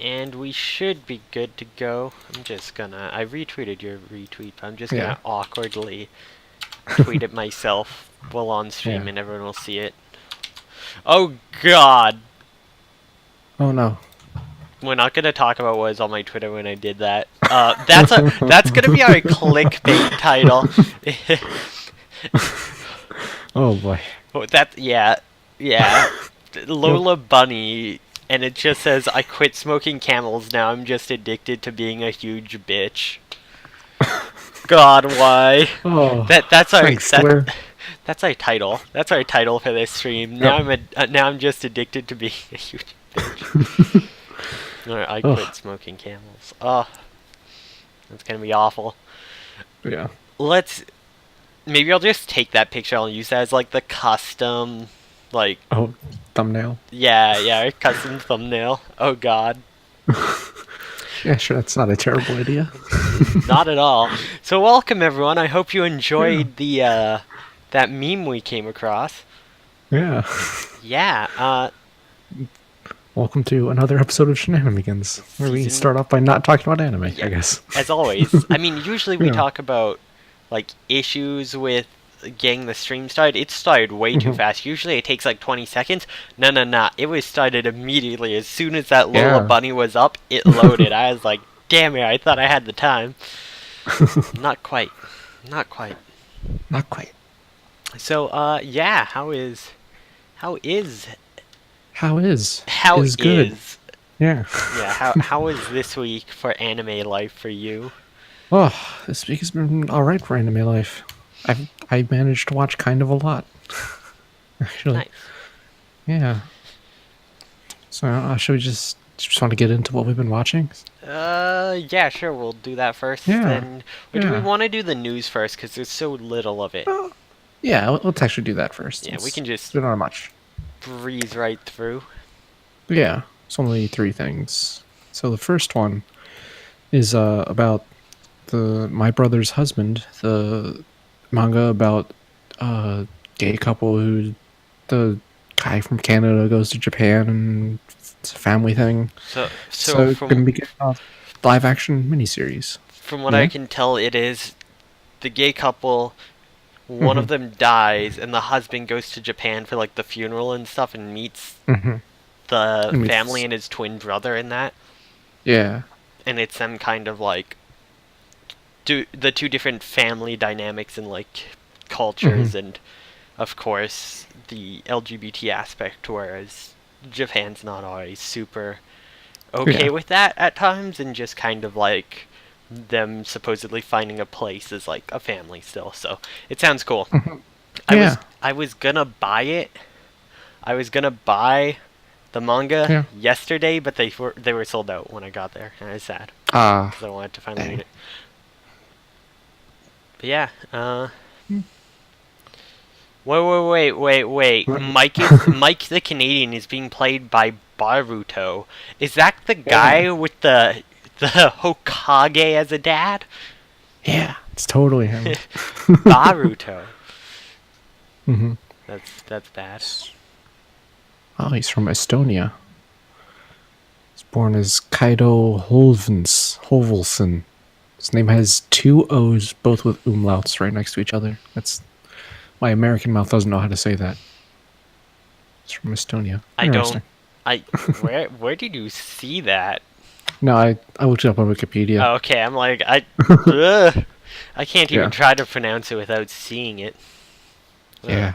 And we should be good to go. I retweeted your retweet, but I'm just gonna Yeah. awkwardly tweet it myself while on stream Yeah. and everyone will see it. Oh god! Oh no. We're not gonna talk about what was on my Twitter when I did that. That's gonna be our clickbait title. Oh boy. Yeah. Lola Bunny, and it just says, "I quit smoking camels. Now I'm just addicted to being a huge bitch." God, why? Oh. That's our Thanks, Twitter. that's our title. That's our title for this stream. Yep. Now I'm just addicted to being a huge bitch. Or I quit smoking camels. Oh, that's gonna be awful. Yeah. Maybe I'll just take that picture. I'll use that as like the custom, like Oh, thumbnail. yeah, custom thumbnail. Oh god. Yeah, sure. That's not a terrible idea. Not at all. So welcome everyone. I hope you enjoyed the that meme we came across. Yeah. Yeah. Welcome to another episode of Shenanimegans, where we start off by not talking about anime, Yeah, I guess. as always. I mean, usually we Yeah. talk about like issues with getting the stream started. It started way too fast. Usually it takes like 20 seconds. No. It was started immediately. As soon as that Lola Bunny was up, it loaded. I was like, damn it, I thought I had the time. Not quite. Not quite. Not quite. So, yeah, how is How is good. Yeah. Yeah, how is this week for anime life for you? Oh, this week has been alright for anime life. I managed to watch kind of a lot. Actually. Nice. Yeah. So should we just want to get into what we've been watching? Yeah, sure, we'll do that first. Yeah. Then, or do we Yeah. want to do the news first? Because there's so little of it. Yeah, let's actually do that first. Yeah, we can just do not much. breeze right through. Yeah, it's only 3 things. So the first one is about My Brother's Husband, the manga about a gay couple who the guy from Canada goes to Japan and it's a family thing. So It's gonna be a live action miniseries. from what I can tell, it is the gay couple. One of them dies, and the husband goes to Japan for like the funeral and stuff, and meets the family and his twin brother in that. Yeah. And it's them kind of like the two different family dynamics and like cultures, and of course the LGBT aspect, whereas Japan's not always super okay with that at times, and just kind of like them supposedly finding a place as like a family still. So it sounds cool. I was gonna buy it. I was gonna buy the manga yesterday, but they were sold out when I got there, and I was sad because I wanted to finally read it. But yeah, wait. Mike the Canadian is being played by Baruto. Is that the guy with the Hokage as a dad? Yeah, it's totally him. Baruto. That's bad. Oh, he's from Estonia. He's born as Kaido Hovelsen. His name has 2 O's, both with umlauts right next to each other. That's my American mouth doesn't know how to say that. It's from Estonia. Where did you see that? No, I looked it up on Wikipedia. Oh, okay, I'm like I can't even try to pronounce it without seeing it. Yeah.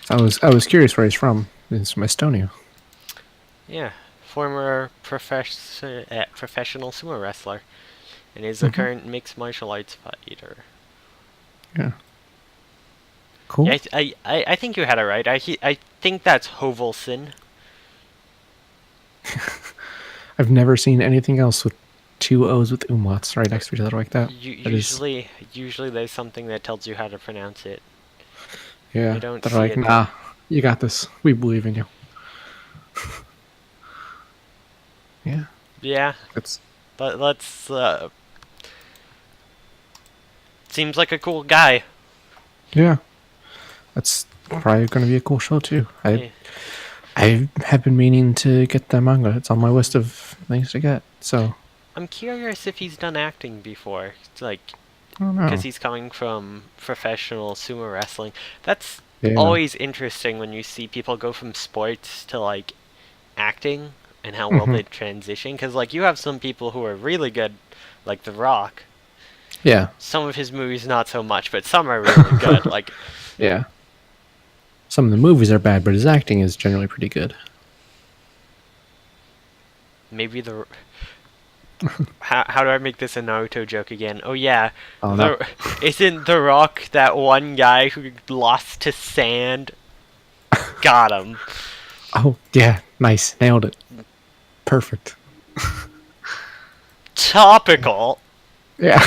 I was curious where he's from. He's from Estonia. Yeah, former professional sumo wrestler, and is a current mixed martial arts fighter. Yeah. Cool. Yeah, I think you had it right. I think that's Hovelsen. I've never seen anything else with 2 O's with umlauts right next to each other like that. Usually there's something that tells you how to pronounce it. Yeah, they're like, nah, you got this. We believe in you. Yeah. Yeah. But let's. Seems like a cool guy. Yeah. That's probably going to be a cool show too. I have been meaning to get the manga. It's on my list of things to get. So I'm curious if he's done acting before. It's like, I don't because know. he's coming from professional sumo wrestling. That's Yeah. always interesting when you see people go from sports to like acting and how well Hmm. they transition. Because like you have some people who are really good, like The Rock. Yeah. Some of his movies not so much, but some are really good. Like Yeah. Some of the movies are bad, but his acting is generally pretty good. maybe the how do I make this a Naruto joke again? Oh yeah, Oh no. the isn't The Rock that one guy who lost to sand? Got him. Oh yeah. Nice. Nailed it. Perfect. Topical. Yeah.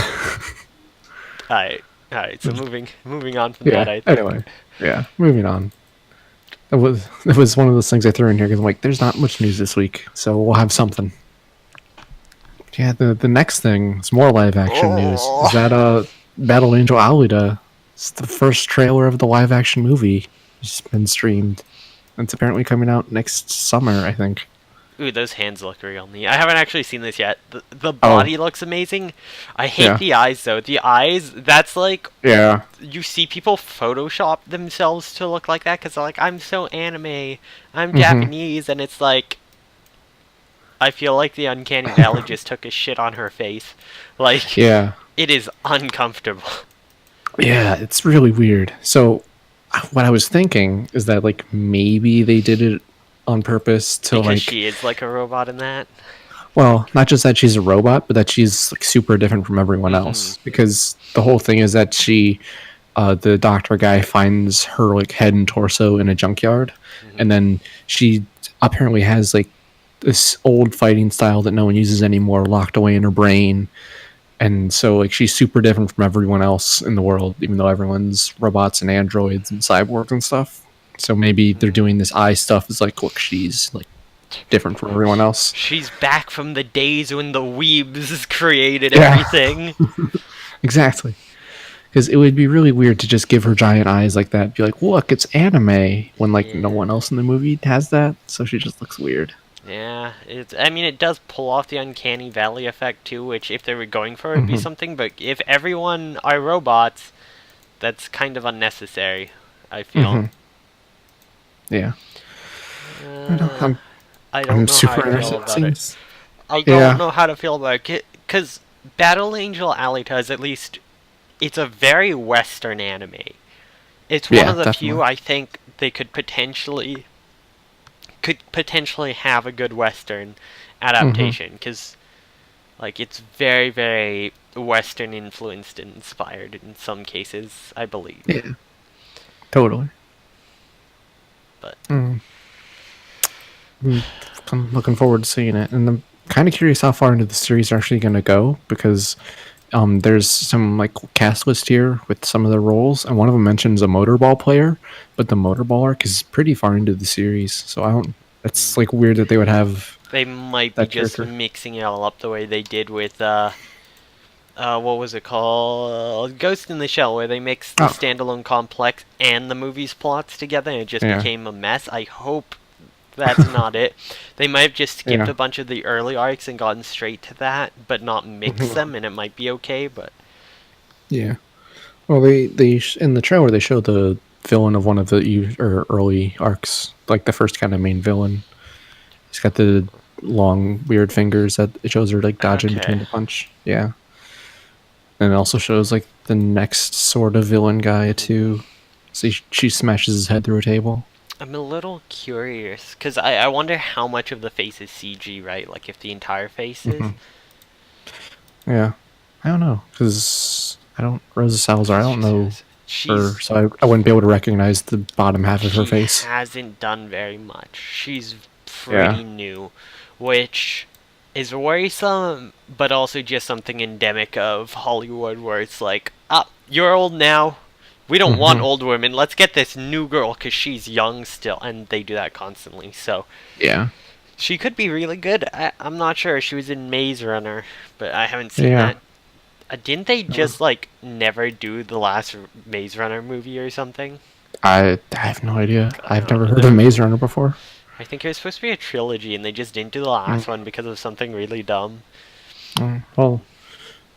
Alright. So moving on from that, Yeah. I think. Anyway. Yeah. Moving on. It was one of those things I threw in here because I'm like, there's not much news this week, so we'll have something. Yeah, the next thing is more live action news. Oh, Is that Battle Angel Alita? It's the first trailer of the live action movie. It's been streamed. It's apparently coming out next summer, I think. ooh, those hands look real neat. I haven't actually seen this yet. The Oh, body looks amazing. I hate yeah. the eyes though. The eyes, that's like Yeah. you see people Photoshop themselves to look like that because they're like, I'm so anime, I'm Mhm. Japanese, and it's like I feel like the Uncanny Valley just took a shit on her face. Like Yeah. it is uncomfortable Yeah, it's really weird. So what I was thinking is that like maybe they did it on purpose to because like, she is like a robot in that. well, not just that she's a robot, but that she's like super different from everyone Mm-hmm. else. Because the whole thing is that the doctor guy finds her like head and torso in a junkyard, Mm-hmm. and then she apparently has like this old fighting style that no one uses anymore locked away in her brain. And so like she's super different from everyone else in the world, even though everyone's robots and androids and cyborgs and stuff. So maybe they're Mm-hmm. doing this eye stuff is like, look, she's like different from everyone else. She's back from the days when the weebs created Yeah, everything. exactly. Because it would be really weird to just give her giant eyes like that. Be like, look, it's anime. When like no Yeah. one else in the movie has that, so she just looks weird. Yeah, I mean, it does pull off the Uncanny Valley effect too, which if they were going for, it'd be Hmm. something. But if everyone are robots, that's kind of unnecessary. I feel. Hmm. Yeah, I know. Uh, I'm I don't I'm know how I super feel interested in about seeing it. this. I don't Yeah, know how to feel about it because Battle Angel Alita is at least it's a very Western anime. It's one yeah, of the few definitely. I think they could potentially have a good Western Hmm. adaptation because like it's very Western influenced and inspired in some cases, I believe. Yeah, totally. But Mm. I'm I'm looking forward to seeing it, and I'm kind of curious how far into the series they're actually going to go because there's some like cast list here with some of the roles, and one of them mentions a motorball player, but the motorball arc is pretty far into the series, so I don't. It's like weird that they would have they might be that just character. mixing it all up the way they did with what was it called? Ghost in the Shell, where they mixed the Oh, standalone complex and the movie's plots together, and it just yeah, became a mess. I hope that's not it. They might have just skipped yeah. a bunch of the early arcs and gotten straight to that, but not mix Mhm. them, and it might be okay. But Yeah. Well, in the trailer they show the villain of one of the or early arcs, like the first kind of main villain. He's got the long weird fingers that it shows her like dodging between okay, the punch. Yeah. And it also shows like the next sort of villain guy too. So she smashes his head through a table. I'm a little curious because I wonder how much of the face is CG, right? Like if the entire face is. Hmm. Yeah, I don't know because I don't Rosa Salazar. I don't know her, She's so I wouldn't be able to recognize the bottom half of her she face. hasn't done very much. She's Yeah. pretty new, which is worrisome, but also just something endemic of Hollywood where it's like, ah, you're old now. We don't want Hmm. old women. Let's get this new girl because she's young still, and they do that constantly. So Yeah. she could be really good. I'm not sure. She was in Maze Runner, but I haven't seen Yeah. that. Didn't they just like never do the last Maze Runner movie or something? I have no idea. I I've don't never know. heard of Maze Runner before. I think it was supposed to be a trilogy, and they just didn't do the last one because of something really dumb. Well,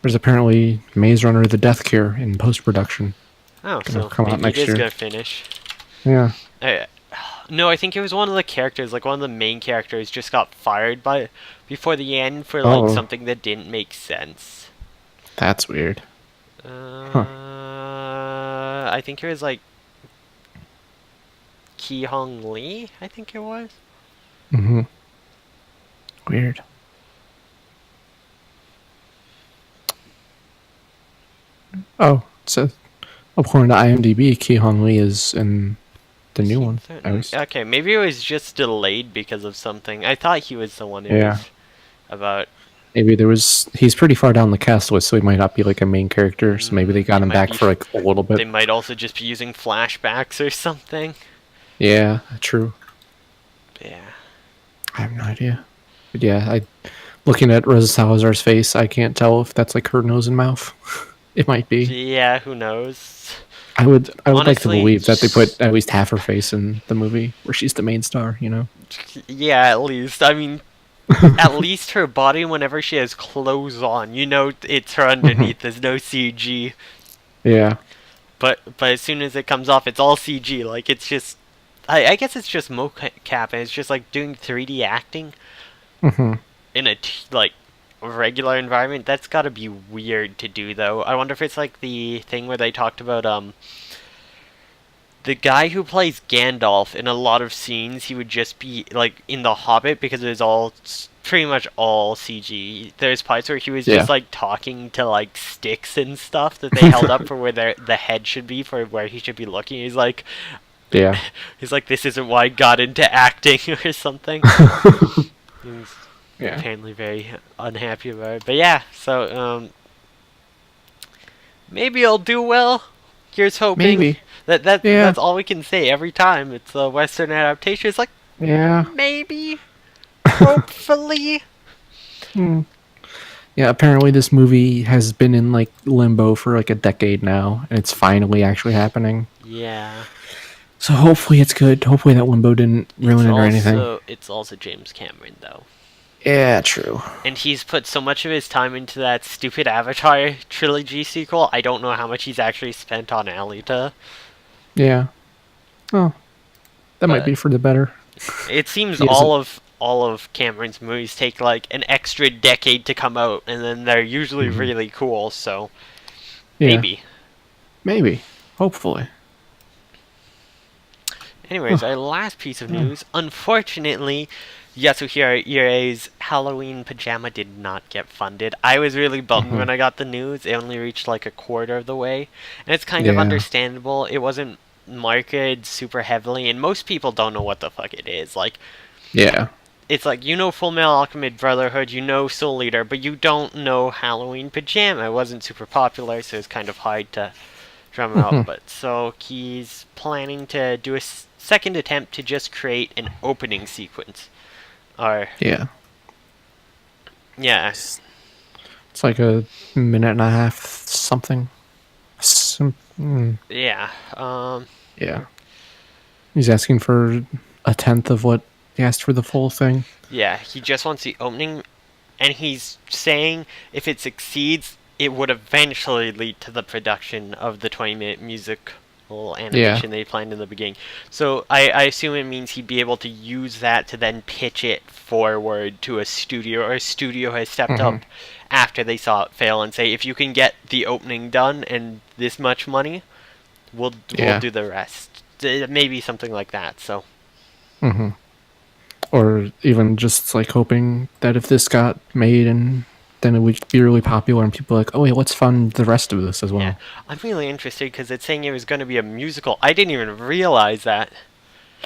there's apparently Maze Runner: The Death Cure in post production. Oh, Gonna so come out maybe it next is year. gonna finish. Yeah. No, I think it was one of the characters, like one of the main characters, just got fired before the end for like Oh, something that didn't make sense. that's weird. Huh. I think it was like Ki Hong Lee. I think it was. Mm-hmm. Weird. Oh, so according to IMDb, Ki Hong Lee is in the new one. At least. Okay, maybe it was just delayed because of something. I thought he was the one it Yeah. was about. Maybe there was. He's pretty far down the cast list, so he might not be like a main character. So maybe they got They him might back be. for like a little They bit. might also just be using flashbacks or something. Yeah, true. Yeah. I have no idea. But yeah, looking at Rosa Salazar's face, I can't tell if that's like her nose and mouth. It might be. Yeah, who knows? I would like to Honestly, believe that they put at least half her face in the movie where she's the main star, you know? Yeah, at least. I mean, at least her body, whenever she has clothes on, you know it's her underneath. There's no CG. Yeah. But as soon as it comes off, it's all CG. Like, it's just... I guess it's just mocap, and it's just like doing 3D acting Hmm. in a, like, regular environment. That's gotta be weird to do, though. I wonder if it's like the thing where they talked about, the guy who plays Gandalf in a lot of scenes, he would just be like in The Hobbit because it was all pretty much all CG. There's parts where he was Yeah. just like talking to like sticks and stuff that they held up for where the head should be for where he should be looking. Yeah. He's like, this isn't why I got into acting or something. He's Yeah. apparently very unhappy about it. But yeah, so maybe I'll do well. Here's hoping. Maybe. Yeah. That's all we can say every time it's a Western adaptation. It's like Yeah. maybe, hopefully. Hmm. Yeah, apparently this movie has been in like limbo for like a decade now, and it's finally actually happening. Yeah. So hopefully it's good. Hopefully that limbo didn't ruin it or anything. It's also James Cameron though, Yeah, true. and he's put so much of his time into that stupid Avatar trilogy sequel. I don't know how much he's actually spent on Alita. Yeah. Oh, that might But- be for the better. It seems He all of Cameron's movies take like an extra decade to come out, and then they're usually really cool. So Yeah. maybe. Hopefully. Anyways, our last piece of news. Unfortunately, Yasuhiro Irei's Halloween pajama did not get funded. I was really bummed when I got the news. It only reached like a quarter of the way. And it's kind of Yeah. understandable. It wasn't marketed super heavily, and most people don't know what the fuck it is. Like, Yeah. it's like, you know Full Metal Alchemist Brotherhood, you know Soul Eater, but you don't know Halloween Pajama. It wasn't super popular, so it's kind of hard to drum up. But so he's planning to do a second attempt to just create an opening sequence. Or, Yeah. yeah, It's like a minute and a half something. yeah. Yeah. He's asking for a tenth of what he asked for the full thing. Yeah, he just wants the opening, and he's saying if it succeeds, it would eventually lead to the production of the 20-minute musical animation they planned in the beginning. So I assume it means he'd be able to use that to then pitch it forward to a studio, or a studio has stepped up after they saw it fail and say, if you can get the opening done and this much money, we'll do the rest. Maybe something like that, so... Mm-hmm. Or even just like hoping that if this got made and then it would be really popular and people are like, oh wait, let's fund the rest of this as well. Yeah, I'm really interested because it's saying it was going to be a musical. I didn't even realize that.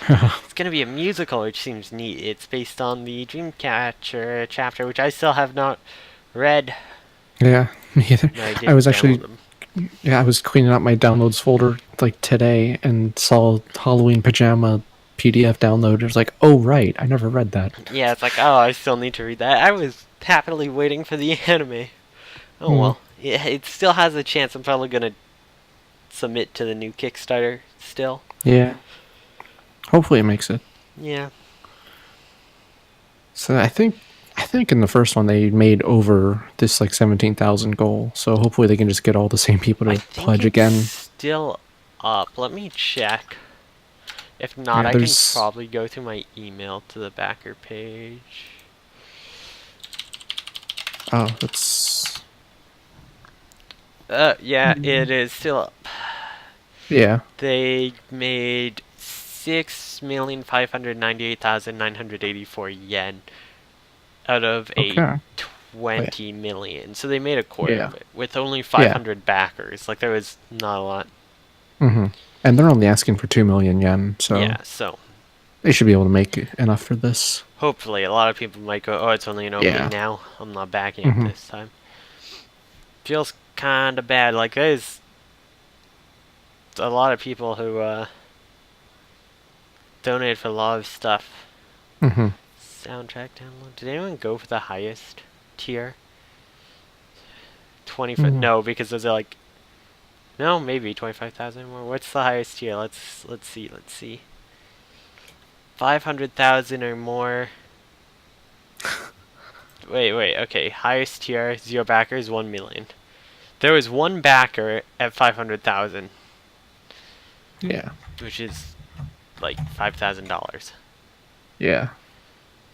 It's going to be a musical, which seems neat. It's based on the Dreamcatcher chapter, which I still have not read. Yeah, me either. No, I I was actually, download them. I was cleaning out my downloads folder like today and saw Halloween Pajama PDF download. It was like, oh right, I never read that. Yeah, it's like, oh, I still need to read that. I was happily waiting for the anime. Oh well. Yeah, it still has a chance. I'm probably going to submit to the new Kickstarter still. Yeah. Hopefully it makes it. Yeah. So I think in the first one they made over this like 17,000 goal. So hopefully they can just get all the same people I to think pledge it's again. still up. Let me check. If not, Yeah, I can there's probably go through my email to the backer page. that's Yeah, it is still up. yeah. They made 6,598,984 yen out of a Okay. Wait. 20 million. So they made a quarter Yeah. of it with only Yeah. 500 backers. Like there was not a lot. Mm-hmm. And they're only asking for 2 million yen, so Yeah, so they should be able to make enough for this. hopefully a lot of people might go, oh, it's only an opening Yeah. now. I'm not backing it Mm-hmm. this time. Feels kind of bad. Like there's a lot of people who donate for a lot of stuff. Mm-hmm. Soundtrack download. Did anyone go for the highest tier? 20. Mm. No, because those are like. No, maybe 25,000 more. What's the highest tier? Let's see. Let's see. 500,000 or more. Wait. Okay, highest tier, 0 backers, 1 million. There was one backer at 500,000, Yeah. which is like $5,000. Yeah.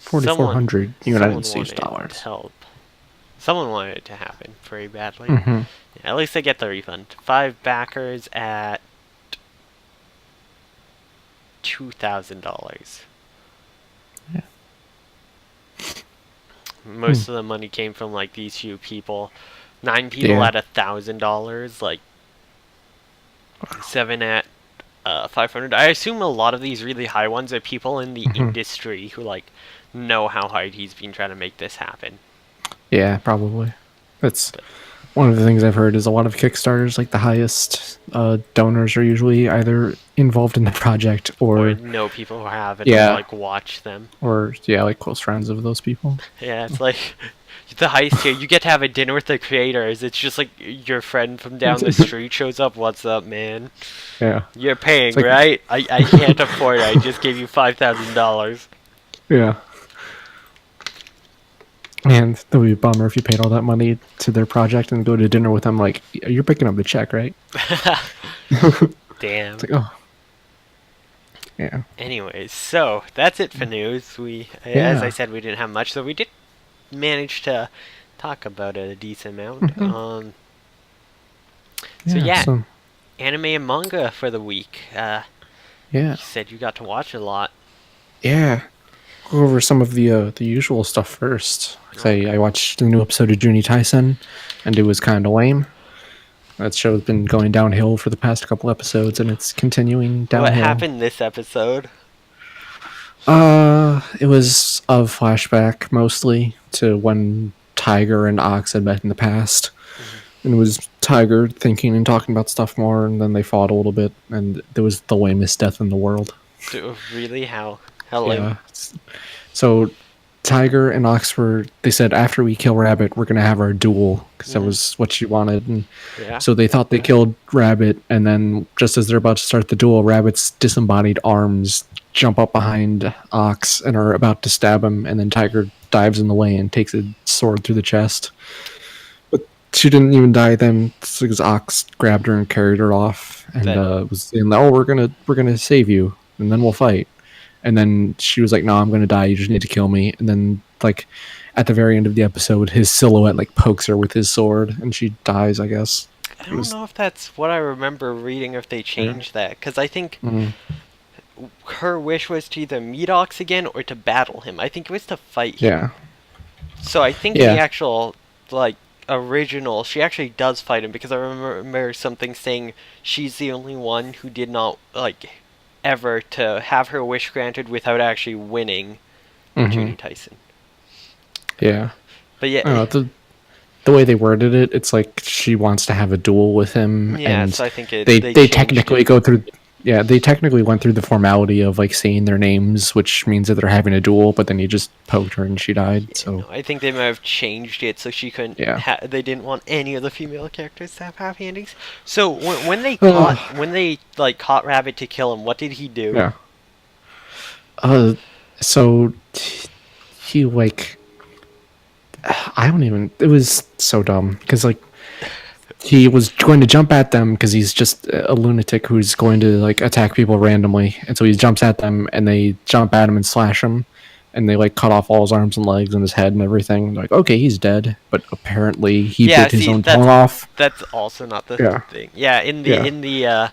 Someone, 4,400 someone United States wanted dollars. help. Someone wanted it to happen very badly. Mm-hmm. Yeah, at least they get the refund. 5 backers at $2,000. Yeah. Most of the money came from like these few people. 9 people Yeah. at $1,000. Like 7 at 500. I assume a lot of these really high ones are people in the industry who like know how hard he's been trying to make this happen. Yeah, probably. That's one of the things I've heard is a lot of Kickstarters, like the highest donors are usually either involved in the project Or or know people who have it yeah, or like watch them. or yeah, like close friends of those people. Yeah, it's like the heist here. You get to have a dinner with the creators. It's just like your friend from down the street shows up. What's up, man? Yeah, You're paying, it's like right? I can't afford it. I just gave you $5,000. yeah. And that would be a bummer if you paid all that money to their project and go to dinner with them. Like, you're picking up the check, right? Damn. It's like, oh, yeah, Anyways, so that's it for news. As I yeah, said, we didn't have much, so we did manage to talk about it a decent amount. So yeah. yeah, So anime and manga for the week. yeah, You said you got to watch a lot. yeah. Go over some of the usual stuff first. 'Cause I watched the new episode of Juni Tyson, and it was kind of lame. That show's been going downhill for the past couple episodes, and it's continuing downhill. What happened this episode? It was a flashback mostly to when Tiger and Ox had met in the past. And it was Tiger thinking and talking about stuff more, and then they fought a little bit, and there was the lamest death in the world. Really? How lame? Yeah. So Tiger and Ox they said after we kill Rabbit, we're going to have our duel, because that was what she wanted. And Yeah. so they thought they killed Rabbit, and then just as they're about to start the duel, Rabbit's disembodied arms jump up behind Ox and are about to stab him, and then Tiger dives in the way and takes a sword through the chest. But she didn't even die then, because Ox grabbed her and carried her off, and was saying, "Oh, we're gonna save you, and then we'll fight." And then she was like, "No, I'm gonna die. You just need to kill me." And then, like, at the very end of the episode, his silhouette like pokes her with his sword, and she dies. I guess. I don't know if that's what I remember reading, or if they changed that, because I think her wish was to either meet Ox again or to battle him. I think it was to fight him. Yeah. So I think Yeah. the actual, like, original, she actually does fight him, because I remember something saying she's the only one who did not, like, ever to have her wish granted without actually winning Juni Tyson. Yeah. But yeah. I don't know, the way they worded it, it's like she wants to have a duel with him. Yeah, and so I think they changed technically it. go through. Yeah, they technically went through the formality of like saying their names, which means that they're having a duel. But then he just poked her and she died. So No, I think they might have changed it so she couldn't. Yeah. They didn't want any of the female characters to have happy endings. So when they caught Rabbit to kill him, what did he do? yeah. So he like, I don't even. It was so dumb because like he was going to jump at them because he's just a lunatic who's going to like attack people randomly, and so he jumps at them and they jump at him and slash him, and they like cut off all his arms and legs and his head and everything. Like, okay, he's dead, but apparently he Yeah, bit his see, own tongue off. that's also not the Yeah. thing. Yeah, in the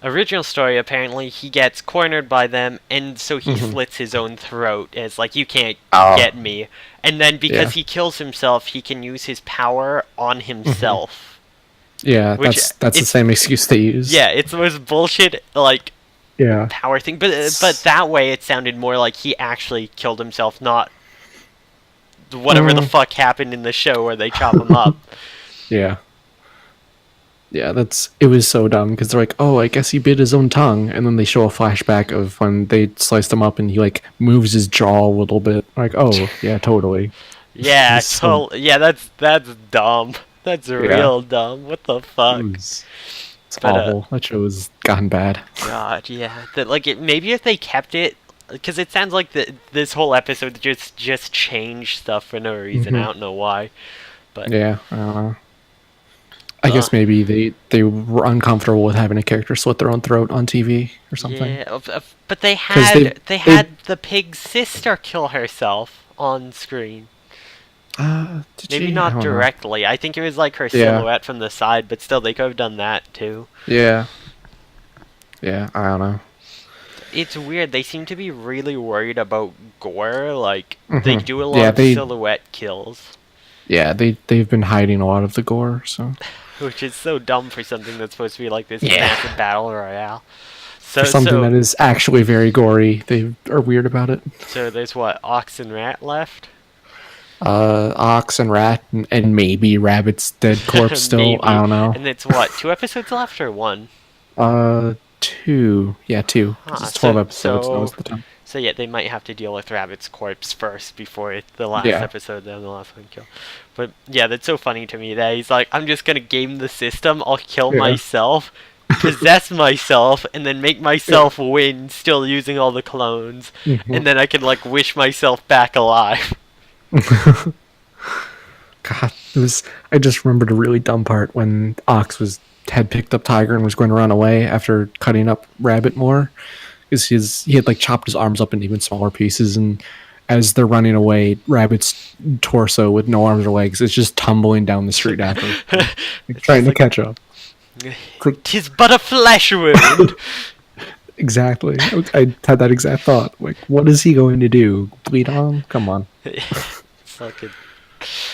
original story, apparently he gets cornered by them, and so he slits his own throat. And it's like, you can't get me. And then because he kills himself, he can use his power on himself. Yeah, Which that's the same excuse they use. Yeah, it's the most bullshit like Yeah. power thing. But that way, it sounded more like he actually killed himself, not whatever the fuck happened in the show where they chop him up. Yeah. Yeah, it was so dumb because they're like, oh, I guess he bit his own tongue, and then they show a flashback of when they sliced him up and he like moves his jaw a little bit. Like, oh, yeah, totally. Yeah, yeah, that's dumb. That's real dumb. What the fuck? It's awful. That show has gotten bad. God, yeah. Maybe if they kept it, because it sounds like this whole episode just changed stuff for no reason. I don't know why. But yeah, I don't know. I guess maybe they were uncomfortable with having a character slit their own throat on TV or something. Yeah, but they had the pig's sister kill herself on screen. Maybe not directly. I think it was like her silhouette from the side, but still, they could have done that too. Yeah. Yeah, I don't know. It's weird. They seem to be really worried about gore. Like, they do a lot of silhouette kills. Yeah, they've been hiding a lot of the gore, so... Which is so dumb for something that's supposed to be like this massive battle royale. For something that is actually very gory, they are weird about it. So there's what, ox and rat left? Ox and rat, and maybe rabbit's dead corpse still. I don't know. And it's what, 2 episodes left or 1? 2. Yeah, 2. It's 12 episodes. That was the time. So yeah, they might have to deal with Rabbit's corpse first before the last episode, then the last one kill. But yeah, that's so funny to me that he's like, I'm just gonna game the system, I'll kill myself, possess myself, and then make myself win, still using all the clones, and then I can like wish myself back alive. God, I just remembered a really dumb part when Ox had picked up Tiger and was going to run away after cutting up Rabbit more. Because he had like chopped his arms up in even smaller pieces, and as they're running away, Rabbit's torso with no arms or legs is just tumbling down the street after, trying to catch up. 'Tis but a flesh wound. Exactly. I had that exact thought. Like, what is he going to do? Bleed on? Come on. Fucking.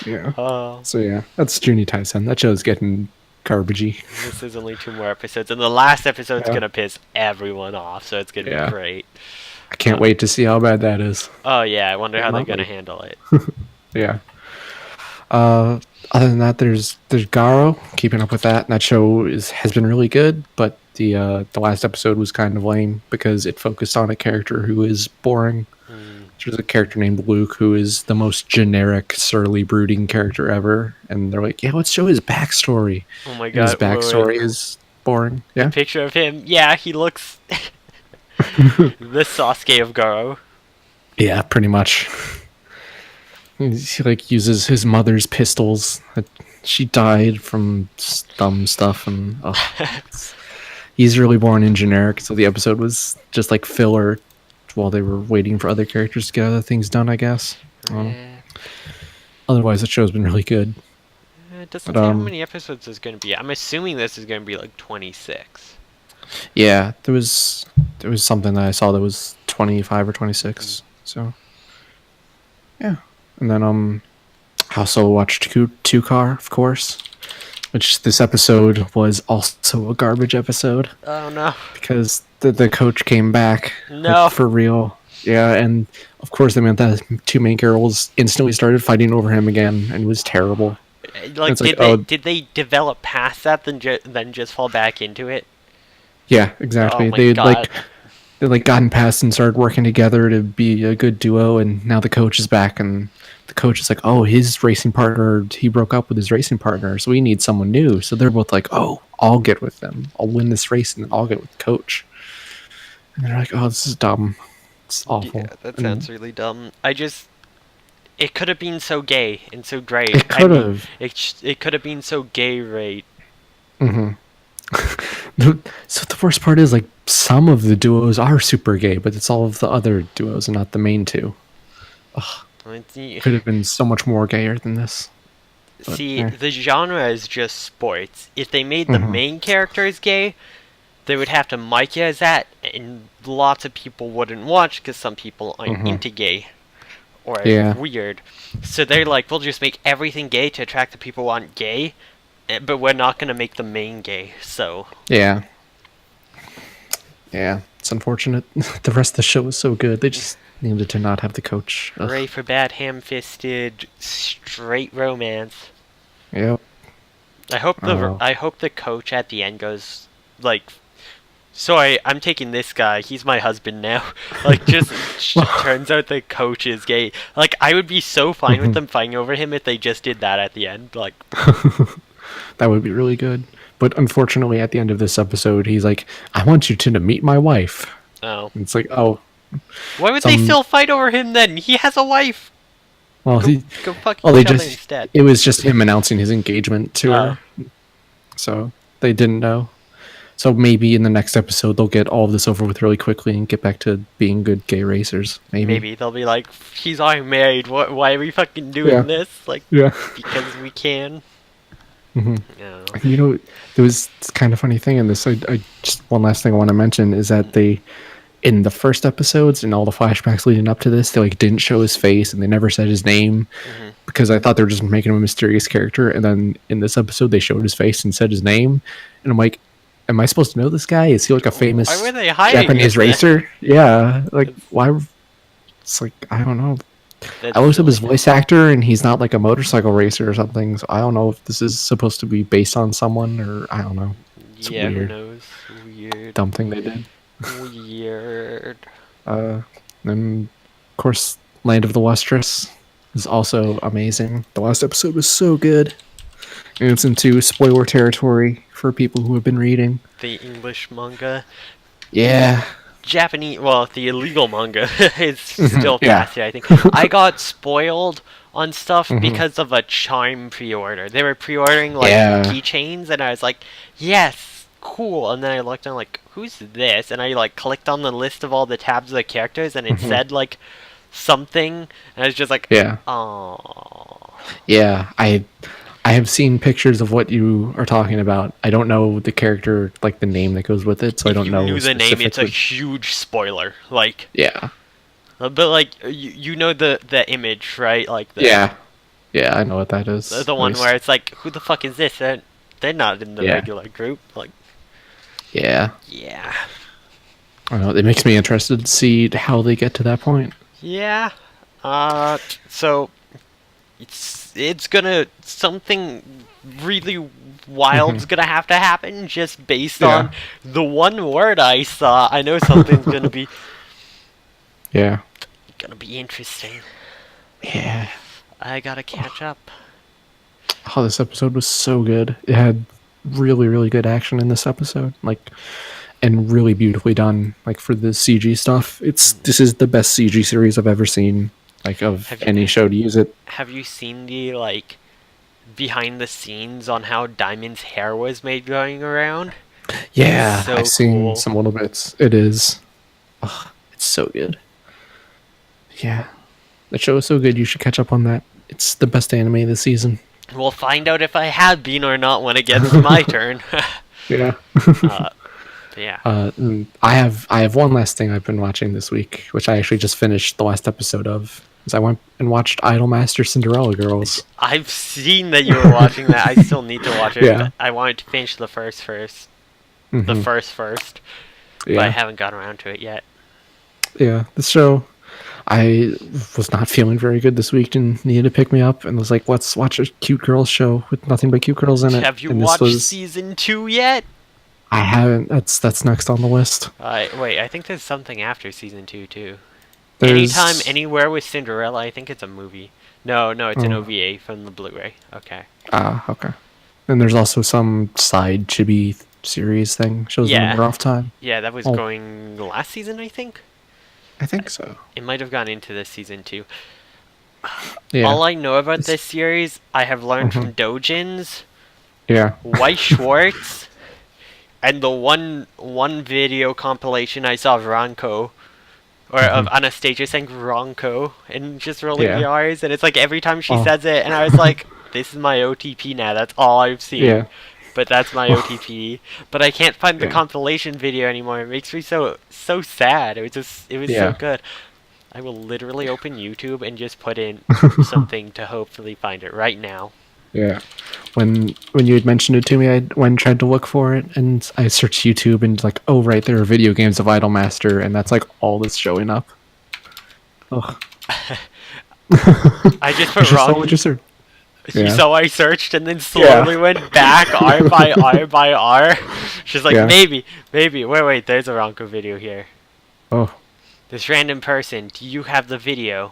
Yeah. So yeah, that's Juni Taisen. That show's getting garbagey. This is only 2 more episodes, and the last episode's gonna piss everyone off, so it's gonna be great. I can't wait to see how bad that is. Oh yeah, I wonder how they're gonna handle it. Yeah. Other than that, there's Garo. Keeping up with that, and that show has been really good, but the last episode was kind of lame because it focused on a character who is boring. There's a character named Luke who is the most generic, surly, brooding character ever, and they're like, "Yeah, let's show his backstory." Oh my god, and his backstory is boring. Yeah, a picture of him. Yeah, he looks the Sasuke of Garo. Yeah, pretty much. He like uses his mother's pistols. She died from dumb stuff, and he's really boring and generic. So the episode was just like filler while they were waiting for other characters to get other things done, I guess. Otherwise, the show's been really good. It doesn't say how many episodes there's going to be. I'm assuming this is going to be like 26. Yeah, there was something that I saw that was 25 or 26. So, yeah. And then I also watched Two Car, of course, which this episode was also a garbage episode. Oh no! Because the coach came back, like, for real. Yeah, and of course they meant that 2 main girls instantly started fighting over him again, and it was terrible. Like, did they develop past that, then just fall back into it? Yeah, exactly. Oh my They'd gotten past and started working together to be a good duo, and now the coach is back, and the coach is like, oh, his racing partner, he broke up with his racing partner, so we need someone new. So they're both like, oh, I'll get with them. I'll win this race, and then I'll get with the coach. And they're like, oh, this is dumb. It's awful. Yeah, that sounds really dumb. it could have been so gay and so great. It I could mean, have. it could have been so gay, right? Hmm. So the worst part is like some of the duos are super gay, but it's all of the other duos and not the main two. Could have been so much more gayer than this. But See, the genre is just sports. If they made the Mhm. main characters gay, they would have to mic it as that, and lots of people wouldn't watch because some people aren't into gay or Yeah. weird. So they're like, we'll just make everything gay to attract the people who aren't gay, but we're not gonna make the main gay. So Yeah. Yeah. It's unfortunate. The rest of the show was so good. They just needed to not have the coach. Ugh. hooray for bad ham-fisted straight romance. Yep. Oh. I hope the coach at the end goes like, so I'm taking this guy. He's my husband now. Like, just turns out the coach is gay. Like, I would be so fine with them fighting over him if they just did that at the end. Like, That would be really good. But unfortunately, at the end of this episode, he's like, "I want you to meet my wife." oh, And it's like, oh, why would they still fight over him then? He has a wife. well, Go fuck well, they each other just, instead. it was just him announcing his engagement to her. So they didn't know. So maybe in the next episode, they'll get all of this over with really quickly and get back to being good gay racers. Maybe they'll be like, he's already married. Why are we fucking doing this? Like, Yeah. because we can. Mhm. No. You know, there was this kind of funny thing in this. I just one last thing I want to mention is that they, in the first episodes and all the flashbacks leading up to this, they like didn't show his face and they never said his name because I thought they were just making him a mysterious character. And then in this episode, they showed his face and said his name, and I'm like, am I supposed to know this guy? Is he like a famous Why were they hiding Japanese it then? racer? Yeah, like why? It's like I don't know. That's I looked up his silly. voice actor, and he's not like a motorcycle racer or something. So I don't know if this is supposed to be based on someone or I don't know. It's Yeah, weird. who knows? Weird. Dumb thing they did. Weird. Then of course, Land of the Lustrous is also amazing. The last episode was so good, and it's into spoiler territory for people who have been reading. The English manga. Yeah. Japanese, well, the illegal manga is still Yeah. faster, I think. I got spoiled on stuff because of a Charm pre-order. They were pre-ordering, like, Yeah. keychains, and I was like, yes, cool. And then I looked and I'm like, who's this? And I, like, clicked on the list of all the tabs of the characters, and it said, like, something, and I was just like, Yeah. oh. Yeah. I have seen pictures of what you are talking about. I don't know the character, like the name that goes with it, so I don't know. If you knew the name, it's a specifically. huge spoiler. Like, Yeah. but, like, you know the image, right? Like, Yeah. Yeah, I know what that is. the at one least. where it's like, who the fuck is this? They're not in the Yeah. regular group. Like, Yeah. yeah. I know. It makes me interested to see how they get to that point. Yeah. So it's gonna something really wild's gonna have to happen just based Yeah. on the one word I saw. I know something's gonna be Yeah. interesting. Yeah. I gotta catch up. Oh, this episode was so good. It had really, really good action in this episode. Like, and really beautifully done. Like for the CG stuff, this is the best CG series I've ever seen. Like of Have you- any show to use it. Have you seen the like behind the scenes on how Diamond's hair was made going around? Yeah, So I've seen cool. some little bits. It is. Oh, it's so good. Yeah, the show is so good. You should catch up on that. It's the best anime this season. We'll find out if I have been or not when it gets to my turn. Yeah. But yeah. I have one last thing I've been watching this week, which I actually just finished the last episode of. Is I went and watched Idolmaster Cinderella Girls. I've seen that you were watching that. I still need to watch it. Yeah. But I wanted to finish the first. The Mhm. first. But I Yeah, haven't gotten around to it yet. yeah. The show, I was not feeling very good this week and needed to pick me up, and was like, let's watch a cute girls show with nothing but cute girls in it. Have you And this watched was- season 2 yet? I haven't. That's next on the list. Wait, I think there's something after season 2 too. There's- Anytime, anywhere with Cinderella, I think it's a movie. No, it's an Oh. OVA from the Blu-ray. Okay. Okay. And there's also some side chibi series thing. Shows them Yeah. in rough time. Yeah, that was Oh. going last season, I think. I think so. It might have gone into this season too. Yeah. All I know about It's, this series, I have learned hmm from Dojins, Yeah. Weiss Schwartz, and the one video compilation I saw of Ranko, or hmm of Anastasia saying Ronco and just rolling the Yeah. R's, and it's like every time she Oh. says it, and I was like, this is my OTP now. That's all I've seen, Yeah. but that's my Oh. OTP. But I can't find the Yeah. compilation video anymore. It makes me so sad. It was so Yeah. good. I will literally open YouTube and just put in something to hopefully find it right now. Yeah. When you had mentioned it to me, I went and tried to look for it, and I searched YouTube, and like, oh right, there are video games of Idolmaster, and that's like all that's showing up. Ugh. I just put It's just all wrong. what you search. You Yeah. saw I searched and then Yeah. slowly went back R by R by R. She's like, Yeah. maybe. Wait, there's a Ronco video here. Oh. This random person, do you have the video?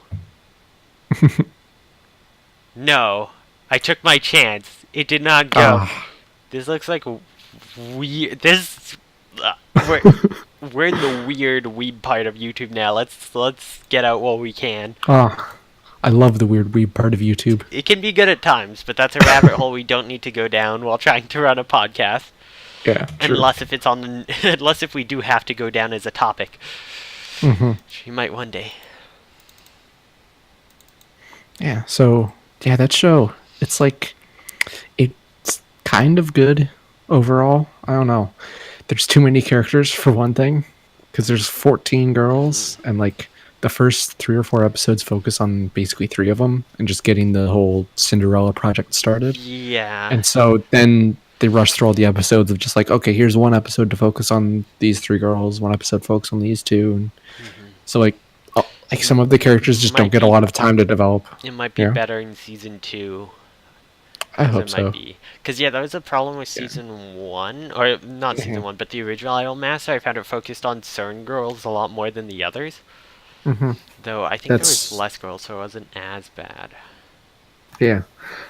No. I took my chance. It did not go. Ah. This looks like weird. This. We're, we're in the weird weeb part of YouTube now. Let's get out while we can. Ah. I love the weird weeb part of YouTube. It can be good at times, but that's a rabbit hole we don't need to go down while trying to run a podcast. Yeah. True. Unless if it's on the, unless if we do have to go down as a topic. hmm We might one day. Yeah. So yeah, that show. It's like it's kind of good overall. I don't know. There's too many characters for one thing, because there's 14 girls, and like the first 3 or 4 episodes focus on basically 3 of them and just getting the whole Cinderella project started. Yeah. And so then they rush through all the episodes of just like, okay, here's one episode to focus on these 3 girls, one episode focus on these two, and so like some of the characters just don't Might get a be- lot of time to develop. It might be Yeah. better in season 2. I As hope it so. might be. Because, yeah, that was a problem with Yeah. season 1. Or, not season 1, but the original Idol Master. I found it focused on certain girls a lot more than the others. hmm Though, I think there was That's less girls, so it wasn't as bad. yeah.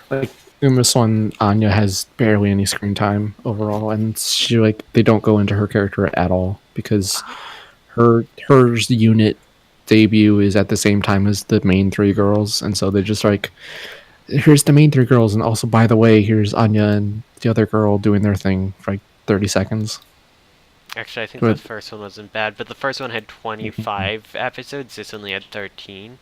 Like in this one, Anya has barely any screen time overall, and she like they don't go into her character at all because her unit debut is at the same time as the main 3 girls, and so they just like here's the main 3 girls, and also by the way, here's Anya and the other girl doing their thing for like 30 seconds. Actually, I think But the first one wasn't bad, but the first one had 25 episodes. This only had 13.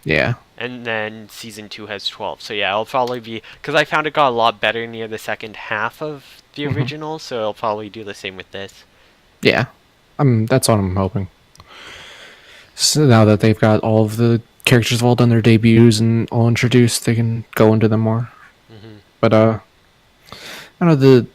yeah, And then season 2 has 12. So yeah, it'll probably be... Because I found it got a lot better near the second half of the original, so it'll probably do the same with this. yeah, that's what I'm hoping. So now that they've got all of the characters have all done their debuts and all introduced, they can go into them more. But I don't know the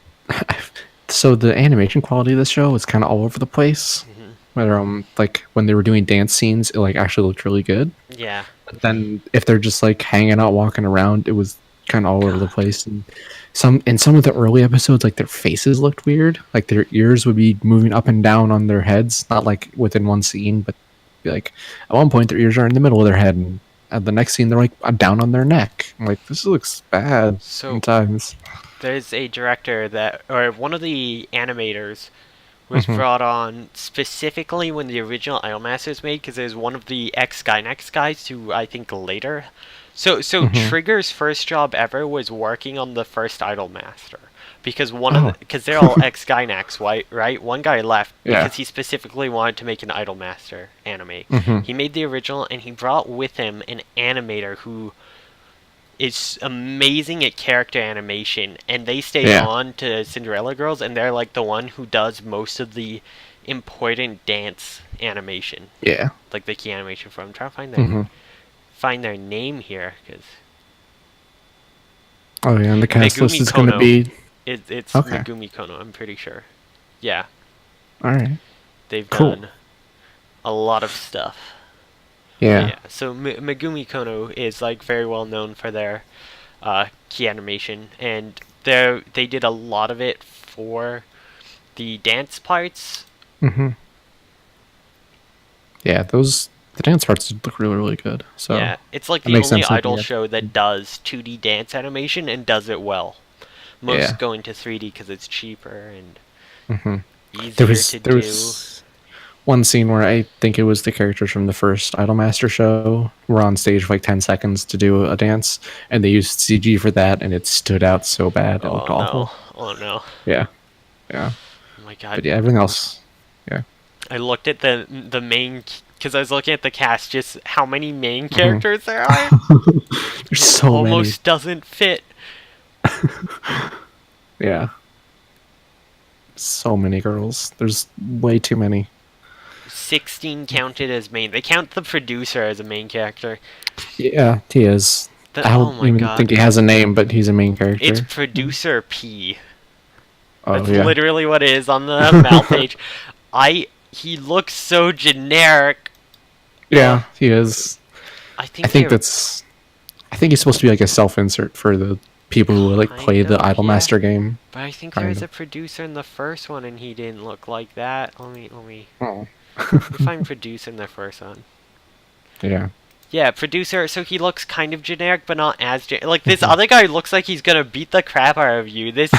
so the animation quality of this show is kind of all over the place. Whether like when they were doing dance scenes, it like actually looked really good. Yeah. But then if they're just like hanging out, walking around, it was kind of all over the place. And some of the early episodes, like their faces looked weird. Like their ears would be moving up and down on their heads, not like within one scene, but be like at one point their ears are in the middle of their head, and at the next scene they're like down on their neck. I'm like, this looks bad So sometimes. there's a director that... Or one of the animators was brought on specifically when the original Idolmaster was made, because there's one of the ex-Skynex guys who I think later... So Trigger's first job ever was working on the first Idolmaster. Because because they're all ex-Skynex, right? One guy left Yeah. because he specifically wanted to make an Idolmaster anime. Mhm. He made the original, and he brought with him an animator who is amazing at character animation, and they stayed Yeah. on to Cinderella Girls, and they're like the one who does most of the important dance animation, Yeah. like the key animation for. I'm trying to find their name here, because Oh yeah, and the cast list Megumi is going to Kono. be it's Okay. Megumi Kono. I'm pretty sure. Yeah, all right. they've Cool. done a lot of stuff. Yeah. So Megumi Kono is like very well known for their key animation, and they did a lot of it for the dance parts. Mhm. Yeah, the dance parts look really really good. So Yeah, it's like that the makes only sense looking idol at- show that does 2D dance animation and does it well. Most Yeah. go into 3D because it's cheaper and Mhm. easier to there do. was one scene where I think it was the characters from the first Idolmaster show were on stage for like 10 seconds to do a dance, and they used CG for that, and it stood out so bad. It looked Oh no. awful. Oh no. Yeah, yeah. Oh my god. But yeah, everything else, yeah. I looked at the main because I was looking at the cast, just how many main Mm-hmm. characters there are. There's It so almost doesn't fit. many. Yeah. So many girls. There's way too many. 16 counted as main. They count the producer as a main character. Yeah, he is. I Oh don't my even god. think he has a name, but he's a main character. It's producer P. Oh, That's yeah. literally what it is on the mouth page. He looks so generic. Yeah, he is. I think I think he's supposed to be like a self-insert for the people who like play the Kind of, Idolmaster game. But I think Kind there was of. a producer in the first one and he didn't look like that. Let me Oh. find producer in the first one. Yeah. Yeah, producer, so he looks kind of generic, but not as like this other guy looks like he's gonna beat the crap out of you. This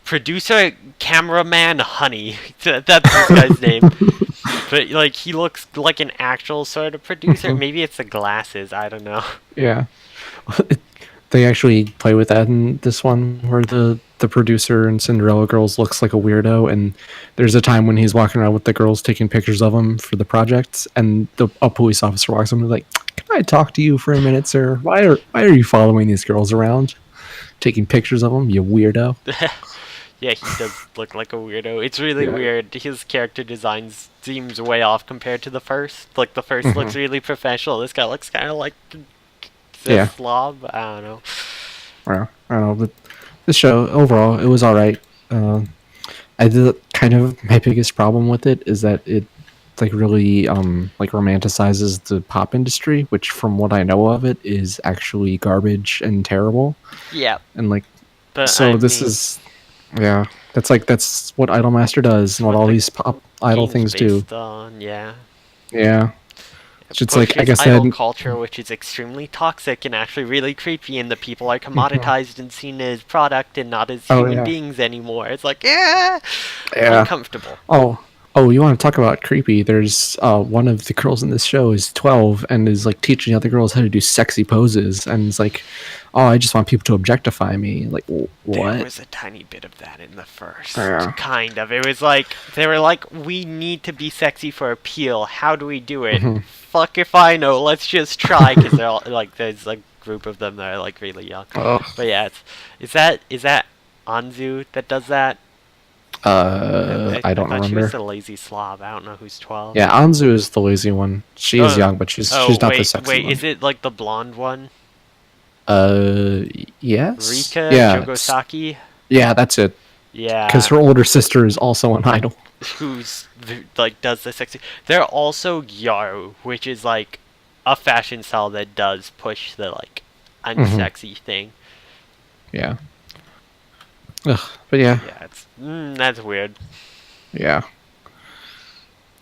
producer, cameraman, Honey, that's this guy's name. But like he looks like an actual sort of producer. Maybe it's the glasses. I don't know. Yeah. They actually play with that in this one, where the producer in Cinderella Girls looks like a weirdo, and there's a time when he's walking around with the girls taking pictures of him for the project, and a police officer walks up and is like, "Can I talk to you for a minute, sir? Why are you following these girls around, taking pictures of them, you weirdo?" Yeah, he does look like a weirdo. It's really Yeah. weird. His character design seems way off compared to the first. Like the 1st looks really professional. This guy looks kind of like a Yeah. slob. I don't know. Well, I don't know, but the show overall, it was all right. I did kind of my biggest problem with it is that it like really like romanticizes the pop industry, which from what I know of it is actually garbage and terrible. Yeah, And like but so I this mean, is yeah, that's what Idolmaster does and what all the these pop idol game's things do. based on, yeah. Yeah. It's like like I Pushes idol said, culture, which is extremely toxic and actually really creepy, and the people are commoditized and seen as product and not as Oh, human yeah. beings anymore. It's like, yeah, Yeah. uncomfortable. Oh, you want to talk about creepy? There's one of the girls in this show is 12 and is like teaching other girls how to do sexy poses, and it's like, oh, I just want people to objectify me. Like, There what? was a tiny bit of that in the first. Yeah. Kind of. It was like, they were like, we need to be sexy for appeal. How do we do it? Mm-hmm. Fuck if I know. Let's just try. Because they're all, like, there's a group of them that are like really young. Oh. But yeah, is that Anzu that does that? I don't thought she remember. was the lazy slob. I don't know who's 12. Yeah, Anzu is the lazy one. She is Oh. young, but she's not the sexy wait, one. is it like the blonde one? Yes. Rika Yeah. Jogosaki? Yeah, that's it. Yeah. Because her older sister is also an idol. Who's like does the sexy. They're also Gyaru, which is like a fashion style that does push the like unsexy thing. Yeah. Ugh, but yeah, Yeah, it's that's weird. yeah.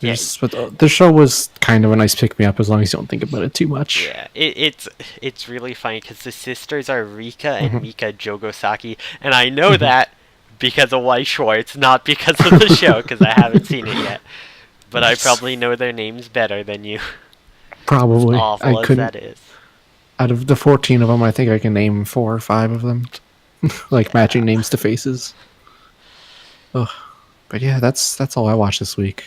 Yeah. But the show was kind of a nice pick me up as long as you don't think about it too much. Yeah, it's really funny because the sisters are Rika and Mika Jogosaki, and I know that because of White Schwartz, not because of the show, because I haven't seen it yet. But I probably know their names better than you. Probably. Awful I as couldn't. that is. Out of the 14 of them, I think I can name 4 or 5 of them, like matching names to faces. Ugh. But yeah, that's all I watched this week.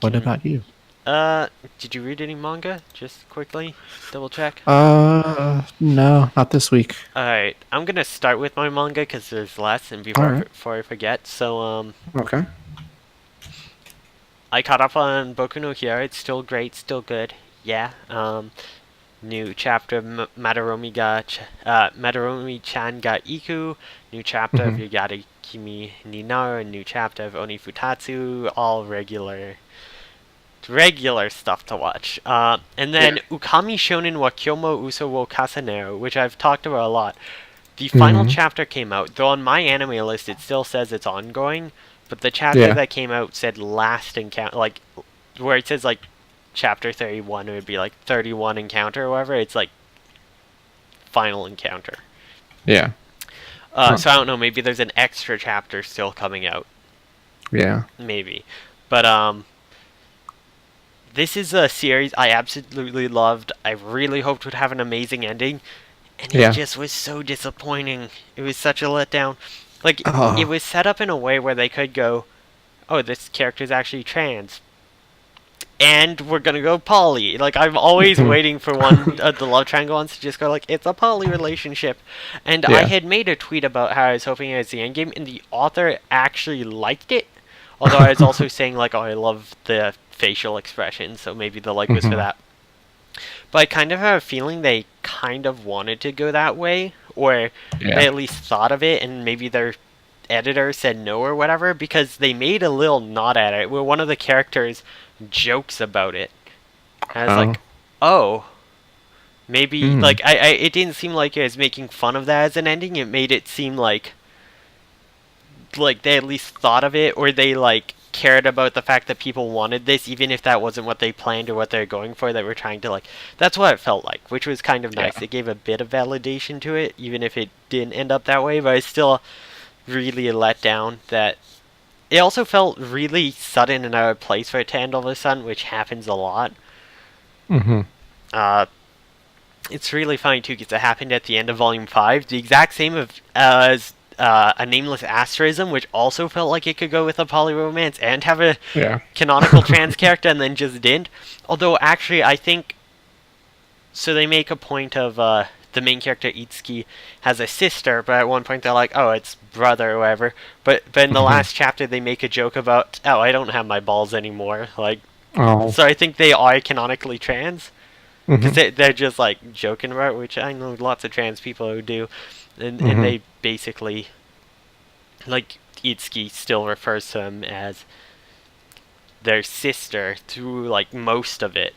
What about you? Did you read any manga? Just quickly, double check. No, not this week. Alright, I'm gonna start with my manga because there's less, and Alright. before I forget. So, Okay. I caught up on Boku no Hero. It's still great, still good. Yeah. New chapter of Madarumi-chan ga Iku. New chapter of Yagata Kimi ni Naro. New chapter of Onifutatsu. All regular stuff to watch. And then Ukami Shonen wa Kyomo Uso wo Kasanero, which I've talked about a lot. The final chapter came out, though on my anime list it still says it's ongoing, but the chapter that came out said last encounter, like, where it says, like, chapter 31, it would be, like, 31 encounter or whatever, it's, like, final encounter. Yeah. So I don't know, maybe there's an extra chapter still coming out. Yeah. Maybe. But, this is a series I absolutely loved. I really hoped would have an amazing ending, and it Yeah. just was so disappointing. It was such a letdown. Like, it Oh. was set up in a way where they could go, oh, this character's actually trans, and we're gonna go poly. Like, I'm always Mhm. waiting for one of the love triangle ones to just go like, it's a poly relationship. And I Yeah. had made a tweet about how I was hoping it was the end game, and the author actually liked it. Although I was also saying like, oh, I love the facial expression, so maybe the like was for Mhm. that. But I kind of have a feeling they kind of wanted to go that way, or they Yeah. at least thought of it, and maybe their editor said no or whatever, because they made a little nod at it where one of the characters jokes about it. And I was Oh. like, oh, maybe Mm. like I it didn't seem like it was making fun of that as an ending. It made it seem like they at least thought of it, or they like cared about the fact that people wanted this, even if that wasn't what they planned or what they're going for. That we're trying to like. That's what it felt like, which was kind of nice. Yeah. It gave a bit of validation to it, even if it didn't end up that way. But I still really let down that it also felt really sudden and out of place for it to end all of a sudden, which happens a lot. Mhm. Uh, it's really funny too because it happened at the end of Volume 5, the exact same as a Nameless Asterism, which also felt like it could go with a poly romance and have a Yeah. canonical trans character, and then just didn't. Although actually, I think so. They make a point of the main character Itsuki has a sister, but at one point they're like, "Oh, it's brother or whatever." But in the Mhm. last chapter, they make a joke about, "Oh, I don't have my balls anymore." Like, Oh. so I think they are canonically trans because Mhm. they're just like joking about, it, which I know lots of trans people who do, and Mhm. they basically like Itsuki still refers to them as their sister through like most of it,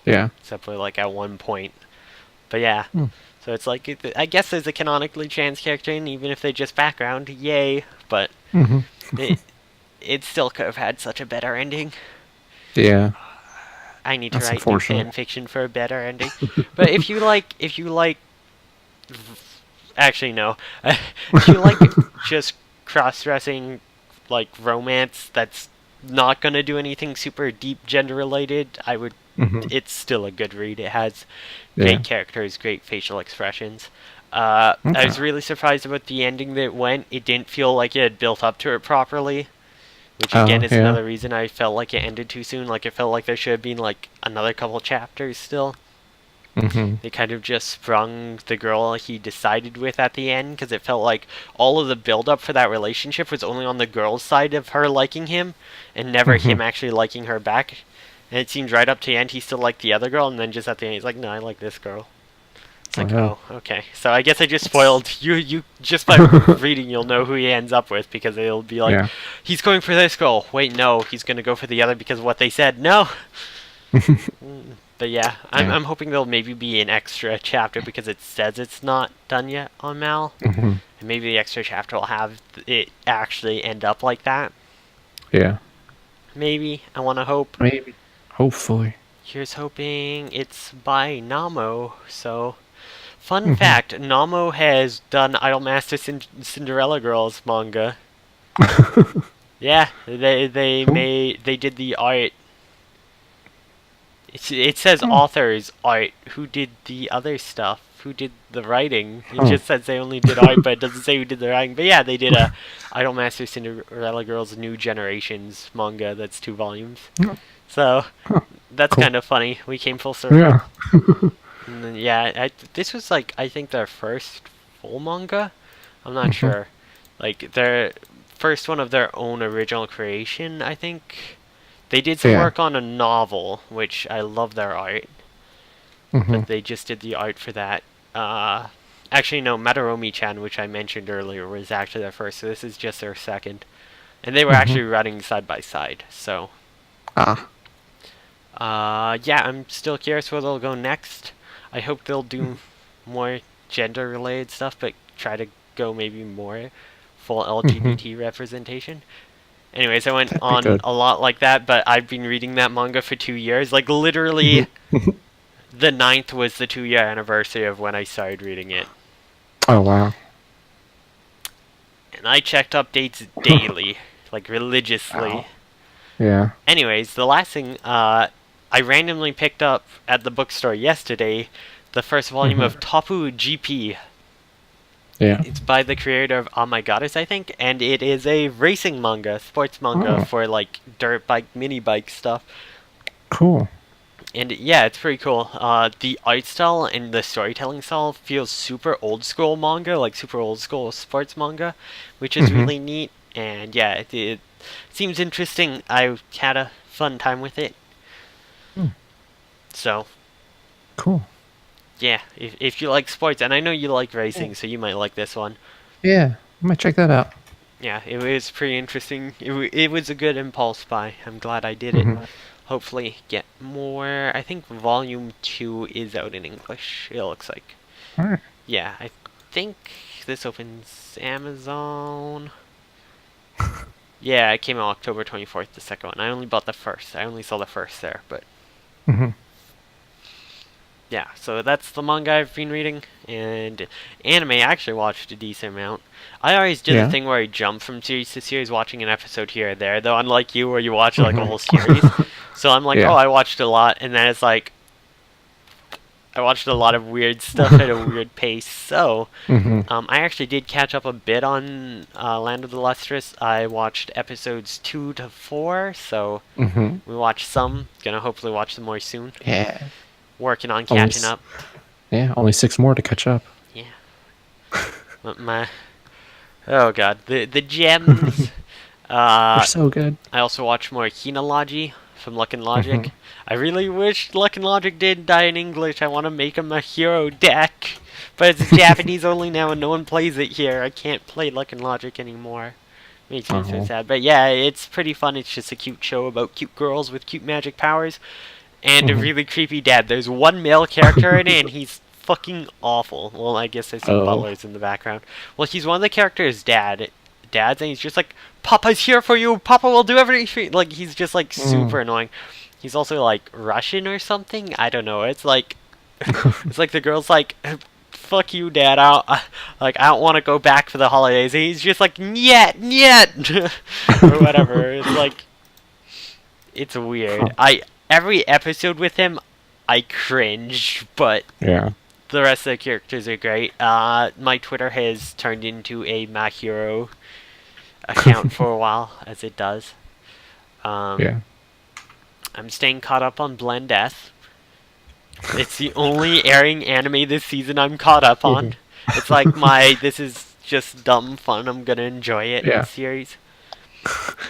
Yeah. except for like at one point. But yeah, Mm. so it's like I guess there's a canonically trans character, and even if they just background, yay! But Mhm. it it still could have had such a better ending. Yeah. I need to That's write new unfortunate. fan fiction for a better ending. But if you like, actually no, if you like just cross-dressing like romance that's not gonna do anything super deep gender related, I would. Mhm. It's still a good read. It has Yeah. great characters, great facial expressions. I Okay. was really surprised about the ending that it went. It didn't feel like it had built up to it properly, which again Oh, is yeah. another reason I felt like it ended too soon. Like it felt like there should have been like another couple chapters still. Mhm. They kind of just sprung the girl he decided with at the end because it felt like all of the build up for that relationship was only on the girl's side of her liking him and never Mhm. him actually liking her back. And it seemed right up to the end he still liked the other girl, and then just at the end he's like, no, I like this girl. It's Oh, like, yeah. oh, okay. So I guess I just It's spoiled you. You just by reading, you'll know who he ends up with because it'll be like, yeah. he's going for this girl. Wait, no, he's gonna go for the other because of what they said. No. But yeah, I'm Yeah. I'm hoping there'll maybe be an extra chapter because it says it's not done yet on Mal, Mhm. and maybe the extra chapter will have it actually end up like that. Yeah. Maybe I want to hope. Maybe. Hopefully. Here's hoping it's by Namo. So, fun Mhm. fact: Namo has done Idolmaster Cinderella Girls manga. Yeah, Cool. they did the art. It says Oh. authors art. Who did the other stuff? Who did the writing? It Oh. just says they only did art, but it doesn't say who did the writing. But yeah, they did a Idolmaster Cinderella Girls New Generations manga. That's 2 volumes. Oh. So Huh. that's Cool. kind of funny. We came full circle. Yeah. And then, yeah, this was like I think their first full manga. I'm not Mhm. sure. Like their first one of their own original creation. I think they did some Yeah. work on a novel, which I love their art, Mhm. but they just did the art for that. Uh, Actually, no, Mataromi-chan, which I mentioned earlier, was actually their first. So this is just their second, and they were Mhm. actually running side by side. So, Ah. yeah, I'm still curious where they'll go next. I hope they'll do more gender-related stuff, but try to go maybe more full Mhm. LGBT representation. Anyways, I went That'd be on good. a lot like that, but I've been reading that manga for 2 years. Like literally, Mhm. the 9th was the 2-year anniversary of when I started reading it, Oh, wow. and I checked updates daily, like religiously. Wow. Yeah. Anyways, the last thing I randomly picked up at the bookstore yesterday the first volume of Tapu GP. Yeah. It's by the creator of Oh My Goddess, I think, and it is a racing manga, sports manga Oh, for like dirt bike, mini bike stuff. cool. And yeah, it's pretty cool. The art style and the storytelling style feels super old school manga, like super old school sports manga, which is Hmm. really neat. And yeah, it seems interesting. I had a fun time with it. So Cool. yeah, if you like sports, and I know you like racing, so you might like this one. Yeah, I might check that out. Yeah, it was pretty interesting. It was a good impulse buy. I'm glad I did it. Hmm. Hopefully get more. I think volume 2 is out in English, it looks like. All right. Yeah, I think this opens Amazon. Yeah, it came out October 24th, the second one. I only bought the first. I only saw the first there, but Hmm. yeah, so that's the manga I've been reading. And anime, I actually watched a decent amount. I always do the Yeah. thing where I jump from series to series, watching an episode here or there, though unlike you where you watch like a Hmm. whole series. So I'm like, oh, Yeah. I watched a lot, and then it's like, I watched a lot of weird stuff at a weird pace. So, Hmm. I actually did catch up a bit on Land of the Lustrous. I watched episodes 2 to 4, so Hmm. we watched some. Gonna hopefully watch some more soon. Yeah. Working on Only, catching up. yeah, only 6 more to catch up. Yeah. My oh god, the gems. They're Uh, so good. I also watched more Hinology from Luck and Hmm. Logic. I really wish Luck and Logic did die in English. I want to make him a hero deck, but it's Japanese only now, and no one plays it here. I can't play Luck and Logic anymore. Makes me so Oh. sad. But yeah, it's pretty fun. It's just a cute show about cute girls with cute magic powers and a Hmm. really creepy dad. There's one male character in it, and he's fucking awful. Well, I guess there's some Oh. butlers in the background. Well, he's one of the characters' dads, and he's just like, "Papa's here for you. Papa will do everything for you." Like he's just like super Mm. annoying. He's also like Russian or something. I don't know. It's like, it's like the girl's like, "Fuck you, Dad. Like I don't want to go back for the holidays." And he's just like, "Nyet, nyet," or whatever. It's like, it's weird. Huh. Every episode with him, I cringe, but Yeah. the rest of the characters are great. My Twitter has turned into a My Hero account for a while, as it does. Yeah. I'm staying caught up on Blend Death. It's the only airing anime this season I'm caught up on. It's like my this is just dumb fun. I'm gonna enjoy it Yeah. series.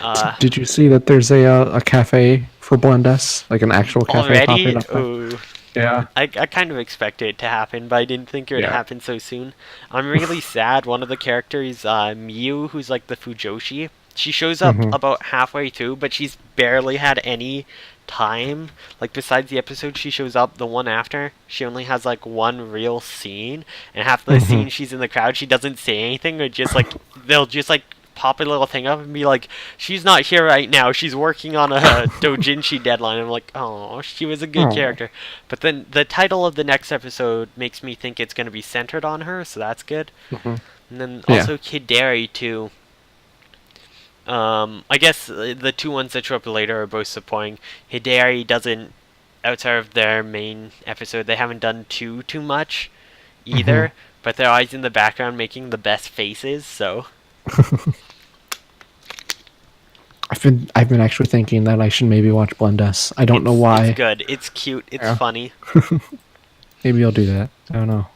Uh, Did you see that there's a cafe for Blend S? Like an actual cafe already? popping up? Ooh. Yeah. I kind of expected it to happen, but I didn't think it would Yeah. happen so soon. I'm really sad. One of the characters, Miu, who's like the Fujoshi, she shows up Hmm. about halfway through, but she's barely had any time. Like, besides the episode she shows up, the one after, she only has like one real scene, and half the Mhm. scene she's in the crowd, she doesn't say anything, or just like, they'll just like pop a little thing up and be like, she's not here right now, she's working on a doujinshi deadline. I'm like, oh, she was a good Aw. character. But then the title of the next episode makes me think it's going to be centered on her, so that's good. Hmm. And then Yeah. also Kidari too. I guess the two ones that show up later are both supporting. Hidari doesn't, outside of their main episode, they haven't done too much either, Mhm. but they're always in the background making the best faces, so I've been actually thinking that I should maybe watch Blend S. I don't know why. It's good. It's cute. It's Yeah. funny. Maybe I'll do that. I don't know.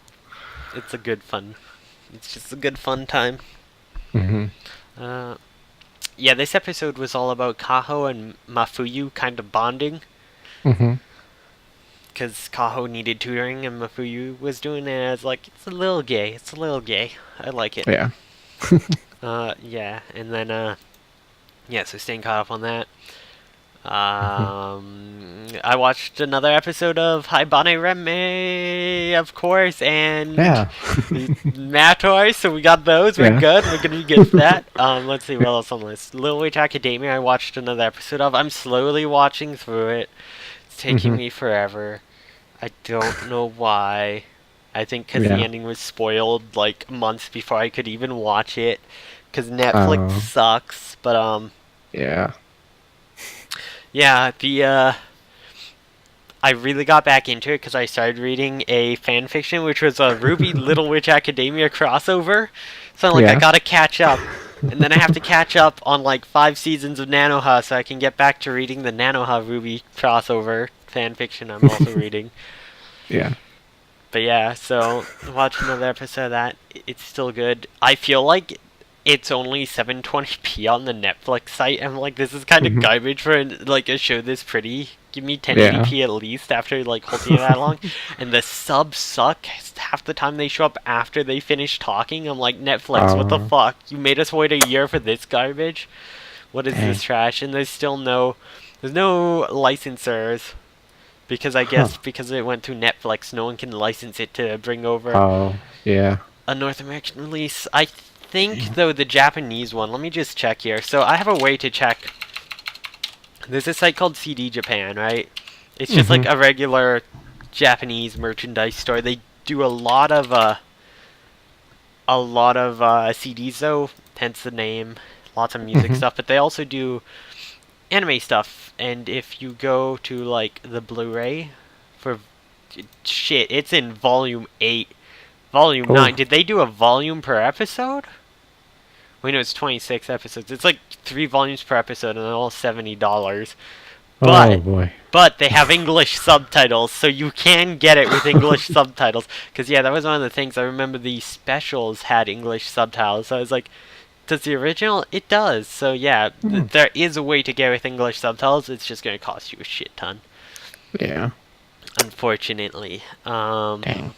It's a good fun. It's just a good fun time. Hmm. Uh, yeah, this episode was all about Kaho and Mafuyu kind of bonding, Hmm. because Kaho needed tutoring and Mafuyu was doing it. And I was like, it's a little gay. It's a little gay. I like it. Yeah. Yeah, and then yeah, so staying caught up on that. I watched another episode of Haibane Remme, of course, and Yeah. Mator, so we got those. We're Yeah. good. We're gonna be good for that. Let's see what else on the list. Little Witch Academia, I watched another episode of. I'm slowly watching through it. It's taking Mhm. me forever. I don't know why. I think because Yeah. the ending was spoiled like months before I could even watch it. Because Netflix Oh. sucks. But Yeah. yeah, the I really got back into it because I started reading a fan fiction, which was a Ruby Little Witch Academia crossover. So I'm like, I Yeah. gotta catch up. And then I have to catch up on like 5 seasons of Nanoha so I can get back to reading the Nanoha Ruby crossover fan fiction I'm also reading. Yeah. But yeah, so watch another episode of that. It's still good. I feel like it's only 720p on the Netflix site. I'm like, this is kind of Hmm. garbage for like a show this pretty. Give me Yeah. 1080p at least after like holding it that long. And the subs suck. Half the time they show up after they finish talking. I'm like, Netflix, what the Oh, fuck? You made us wait a year for this garbage? What is this dang. trash? And there's no licensors because I Huh. guess because it went through Netflix, no one can license it to bring over Oh, yeah. a North American release. I think Dang. though the Japanese one. Let me just check here. So I have a way to check. There's a site called CD Japan, right? It's just Hmm. like a regular Japanese merchandise store. They do a lot of CDs though, hence the name. Lots of music Hmm. stuff, but they also do anime stuff. And if you go to like the Blu-ray for shit, it's in volume 8, volume 9. Oh. Did they do a volume per episode? Wait, no, it's 26 episodes. It's like 3 volumes per episode and they're all $70. Oh But boy. but they have English subtitles, so you can get it with English subtitles. Because yeah, that was one of the things I remember. The specials had English subtitles. So I was like, does the original? It does. So yeah, Hmm. there is a way to get it with English subtitles. It's just gonna cost you a shit ton, Yeah. unfortunately. Dang.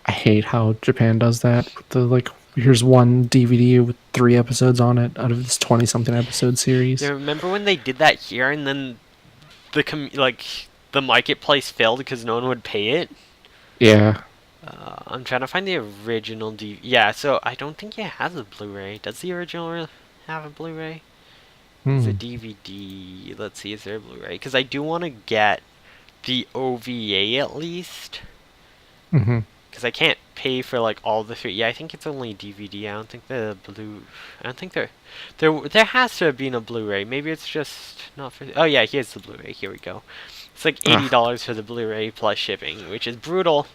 I hate how Japan does that. With the like, here's one DVD with 3 episodes on it out of this 20 something episode Yeah, series. remember when they did that here, and then the marketplace failed because no one would pay it? Yeah. I'm trying to find the original DVD. Yeah, so I don't think it has a Blu-ray. Does the original have a Blu-ray? It's a Hmm. DVD. Let's see, is there a Blu-ray? Because I do want to get the OVA at least. Hmm. Because I can't pay for like all the three. Yeah, I think it's only DVD. I don't think the Blu. I don't think there has to have been a Blu-ray. Maybe it's just not for. Oh yeah, here's the Blu-ray. Here we go. It's like Ah. $80 for the Blu-ray plus shipping, which is brutal.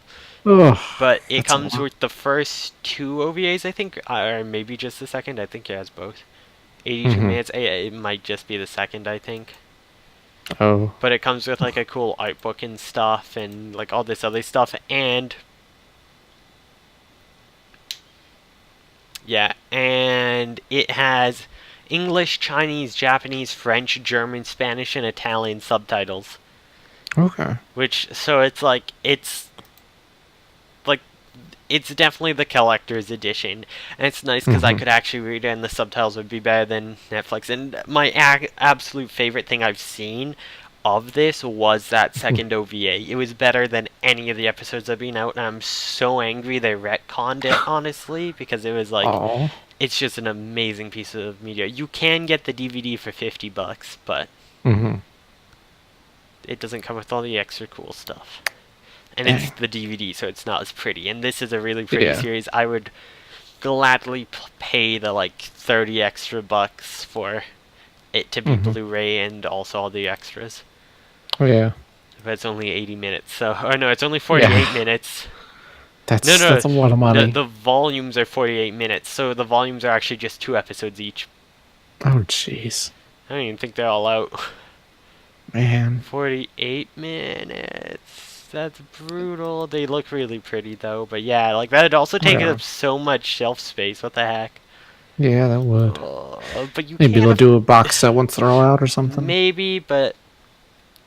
Oh, But it that's a comes lot. with the first 2 OVAs, I think, or maybe just the second. I think it has both. 82 Hmm. minutes. It might just be the second, I think. Oh. But it comes with like a cool art book and stuff, and like all this other stuff, and yeah, and it has English, Chinese, Japanese, French, German, Spanish, and Italian subtitles. Okay. Which so like it's definitely the collector's edition, and it's nice because I Hmm. could actually read it, and the subtitles would be better than Netflix. And my absolute favorite thing I've seen of this was that second OVA. It was better than any of the episodes that have been out, and I'm so angry they retconned it, honestly, because it was like Oh. it's just an amazing piece of media. You can get the DVD for $50, but Hmm. it doesn't come with all the extra cool stuff. And it's Dang. the DVD, so it's not as pretty. And this is a really pretty Yeah. series. I would gladly pay the like 30 extra bucks for it to be Hmm. Blu-ray and also all the extras. Oh yeah. But it's only 80 minutes, so or no, it's only 48 Yeah. minutes. No, That's no, that's a lot of no. money. The volumes are 48 minutes, so the volumes are actually just 2 episodes each. Oh jeez. I don't even think they're all out. Man. 48 minutes. That's brutal. They look really pretty though, but yeah, like that'd also Oh take yeah. up so much shelf space. What the heck? Yeah, that would. But you Maybe can't they'll do a box set once they're all out or something. maybe, but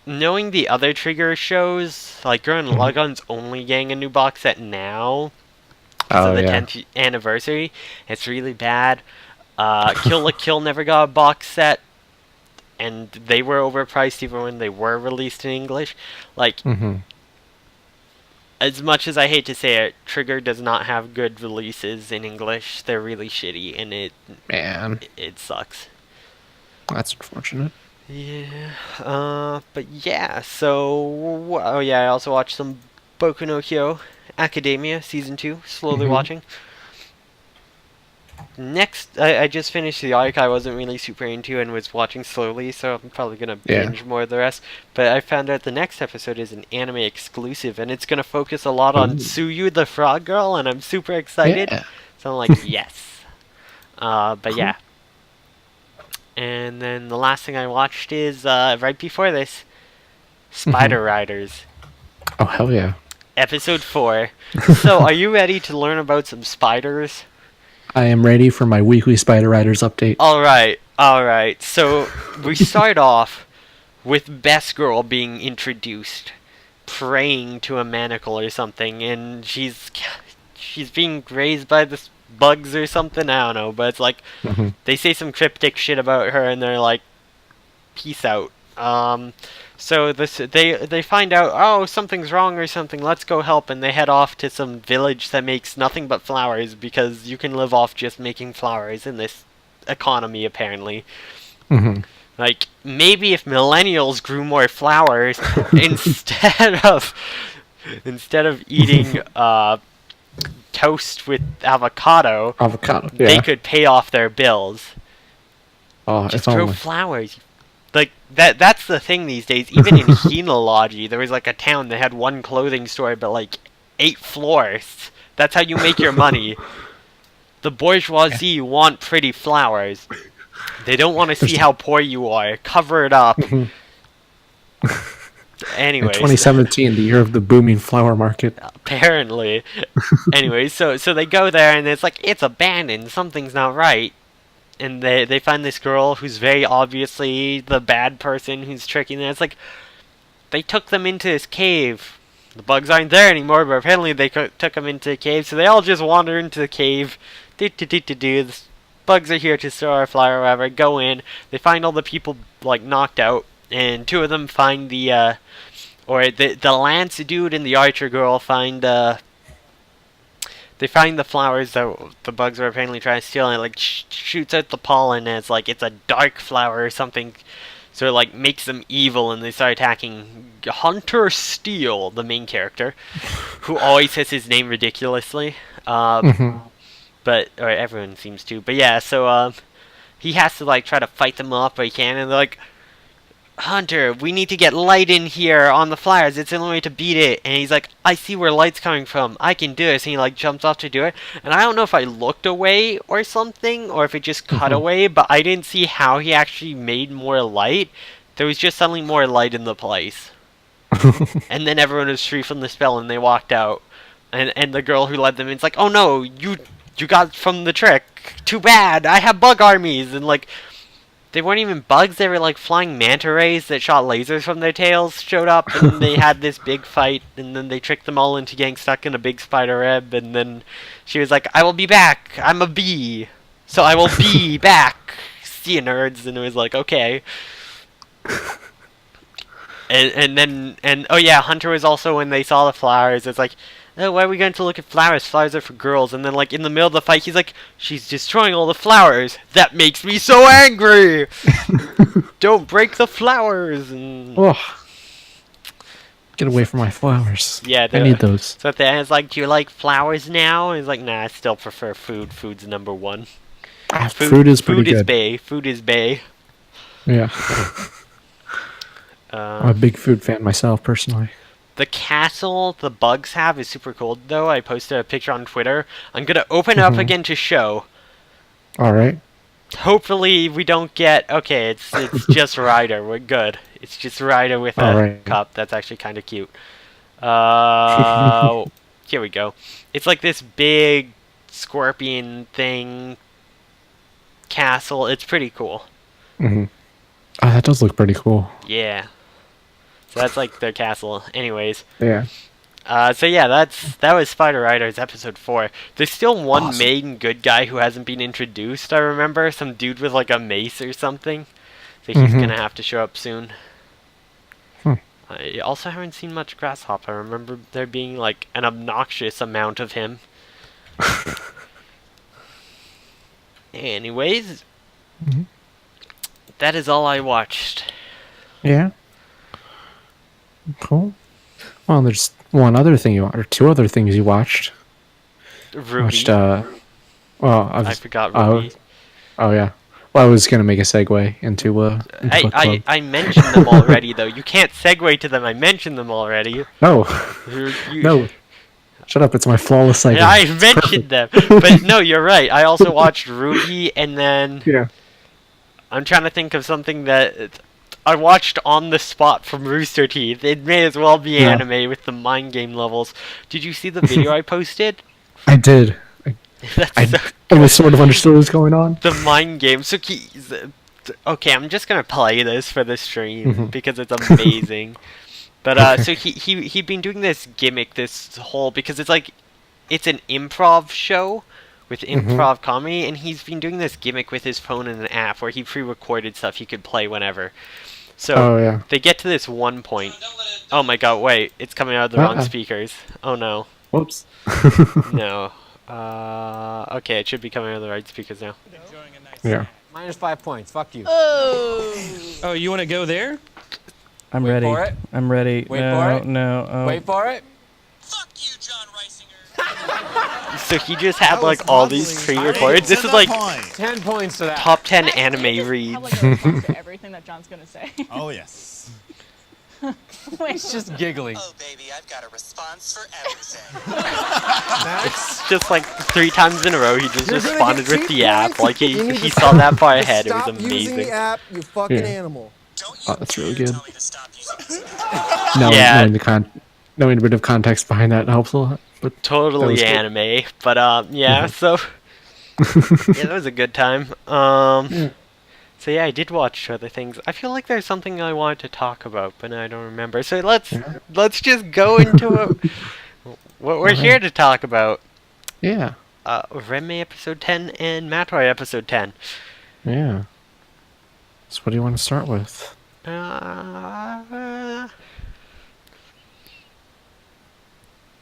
knowing the other Trigger shows, like Gurren Hmm. Lagann's only getting a new box set now because of Oh the yeah. 10th anniversary. It's really bad. Kill la Kill never got a box set, and they were overpriced even when they were released in English. Like, Hmm. as much as I hate to say it, Trigger does not have good releases in English. They're really shitty, and Man, it sucks. that's unfortunate. Yeah. But yeah. So, oh yeah, I also watched some Boku no Hero Academia season 2. Slowly Hmm. watching. Next, I just finished the arc I wasn't really super into and was watching slowly, so I'm probably gonna Yeah. binge more of the rest. But I found out the next episode is an anime exclusive, and it's gonna focus a lot on Ooh. Tsuyu the Frog Girl, and I'm super excited. Yeah. So I'm like, yes. But Cool. yeah. And then the last thing I watched is right before this, Hmm. Spider Riders, Oh hell yeah! episode 4. So, are you ready to learn about some spiders? I am ready for my weekly Spider Riders update. Alright, alright. So, we start off with Best Girl being introduced, praying to a manacle or something, and she's being grazed by the bugs or something. I don't know, but it's like Hmm. they say some cryptic shit about her, and they're like, "Peace out." So they find out, oh, something's wrong or something. Let's go help, and they head off to some village that makes nothing but flowers because you can live off just making flowers in this economy apparently. Hmm. Like, maybe if millennials grew more flowers instead of instead of eating toast with avocado, Avocado. they Yeah. could pay off their bills. Oh, Just if grow only. flowers. Like that's the thing these days. Even in Hinology, there was like a town that had one clothing store but like 8 floors. That's how you make your money. The Yeah. bourgeoisie want pretty flowers. They don't want to see There's how poor you are. Cover it up. Mhm. In Anyways, 2017, the year of the booming flower market. apparently. Anyways, so they go there and it's like it's abandoned. Something's not right. And they find this girl who's very obviously the bad person who's tricking them. It's like they took them into this cave. The bugs aren't there anymore, but apparently they took them into the cave. So they all just wander into the cave. Do. The bugs are here to store our flower, or whatever. Go in. They find all the people like knocked out, and two of them find the lance dude and the archer girl find they find the flowers that the bugs are apparently trying to steal, and it like shoots out the pollen, and it's like it's a dark flower or something. So it like makes them evil, and they start attacking Hunter Steele, the main character, who always says his name ridiculously. Uh, Hmm. but or everyone seems to. But yeah, so he has to like try to fight them off, but he can, and they're like, Hunter, we need to get light in here on the flyers. It's the only way to beat it. And he's like, I see where light's coming from. I can do this. And he like jumps off to do it. And I don't know if I looked away or something, or if it just cut Hmm. away, but I didn't see how he actually made more light. There was just suddenly more light in the place. And then everyone was free from the spell and they walked out. And the girl who led them in's like, oh no, you got from the trick. Too bad. I have bug armies. And like, they weren't even bugs, they were like flying manta rays that shot lasers from their tails showed up, and they had this big fight, and then they tricked them all into getting stuck in a big spider web, and then she was like, I will be back, I'm a bee, so I will be back, see you nerds, and it was like, okay. And oh yeah, Hunter was also, when they saw the flowers, it's like, oh, why are we going to look at flowers? Flowers are for girls. And then, like, in the middle of the fight, he's like, she's destroying all the flowers. That makes me so angry. Don't break the flowers. And Oh, get away from my flowers. yeah, I need those. so at the end, it's like, do you like flowers now? And he's like, nah, I still prefer food. Food's number one. Ah, food is pretty food is good. bae. Food is bae. Yeah. I'm a big food fan myself, personally. The castle the bugs have is super cool, though. I posted a picture on Twitter. I'm gonna open it up Hmm. again to show. All right. Hopefully we don't get, okay, it's just Ryder. We're good. It's just Ryder with All a right. cup. That's actually kind of cute. Here we go. It's like this big scorpion thing castle. It's pretty cool. Hmm. Oh, that does look pretty cool. Yeah. So that's like their castle. Anyways, Yeah. so yeah, that was Spider Riders episode 4. There's still one Awesome. main good guy who hasn't been introduced. I remember some dude with like a mace or something. So he's Mhm. gonna have to show up soon. Hmm. I also haven't seen much Grasshopper. I remember there being like an obnoxious amount of him. Anyways, Mhm. that is all I watched. Yeah. Cool. Well, there's one other thing or two other things you watched. Ruby. Watched Well, I forgot Ruby. Oh yeah. Well, I was gonna make a segue into book club. I mentioned them already, though. You can't segue to them. I mentioned them already. No, You, no. Shut up! It's my flawless segue. I mentioned them, but no, you're right. I also watched Ruby, and then Yeah. I'm trying to think of something that I watched on the spot from Rooster Teeth. It may as well be anime with the mind game levels. Did you see the video I posted? I did. That's I was sort of understood what was going on. the mind game. So okay, I'm just gonna play this for the stream because it's amazing. But so he'd been doing this gimmick, this whole, because it's like it's an improv show with improv comedy, and he's been doing this gimmick with his phone and an app where he pre-recorded stuff he could play whenever. So they get to this one point. Oh my god, wait, it's coming out of the wrong speakers. Oh no. Whoops. No. Okay, it should be coming out of the right speakers now. Yeah. -5 points. Fuck you. Oh, you want to go there? I'm ready. for it. I'm ready. Wait for it. No. Oh. Wait for it. Fuck you, John Reisinger. So he just had like all these pre-recorded. This is like 10 points to that. top 10 anime reads. Have like a response to everything that John's gonna say. Oh, yes. Wait, It's just giggling. Oh, baby, I've got a response for everything. It's just like 3 times in a row he just You're gonna responded get with cheat the app. points. Like You need he to saw that far Just ahead. It was stop using amazing. the app, you fucking Yeah. animal. Don't you Oh, that's dare really good. tell me to stop using this. Knowing a bit of context behind that helps a lot. But that was Totally good. anime. But yeah, so yeah, that was a good time. So yeah, I did watch other things. I feel like there's something I wanted to talk about, but I don't remember. So let's just go into what we're here to talk about. Yeah. Renmei episode 10 and Matoi episode 10. Yeah. So what do you want to start with?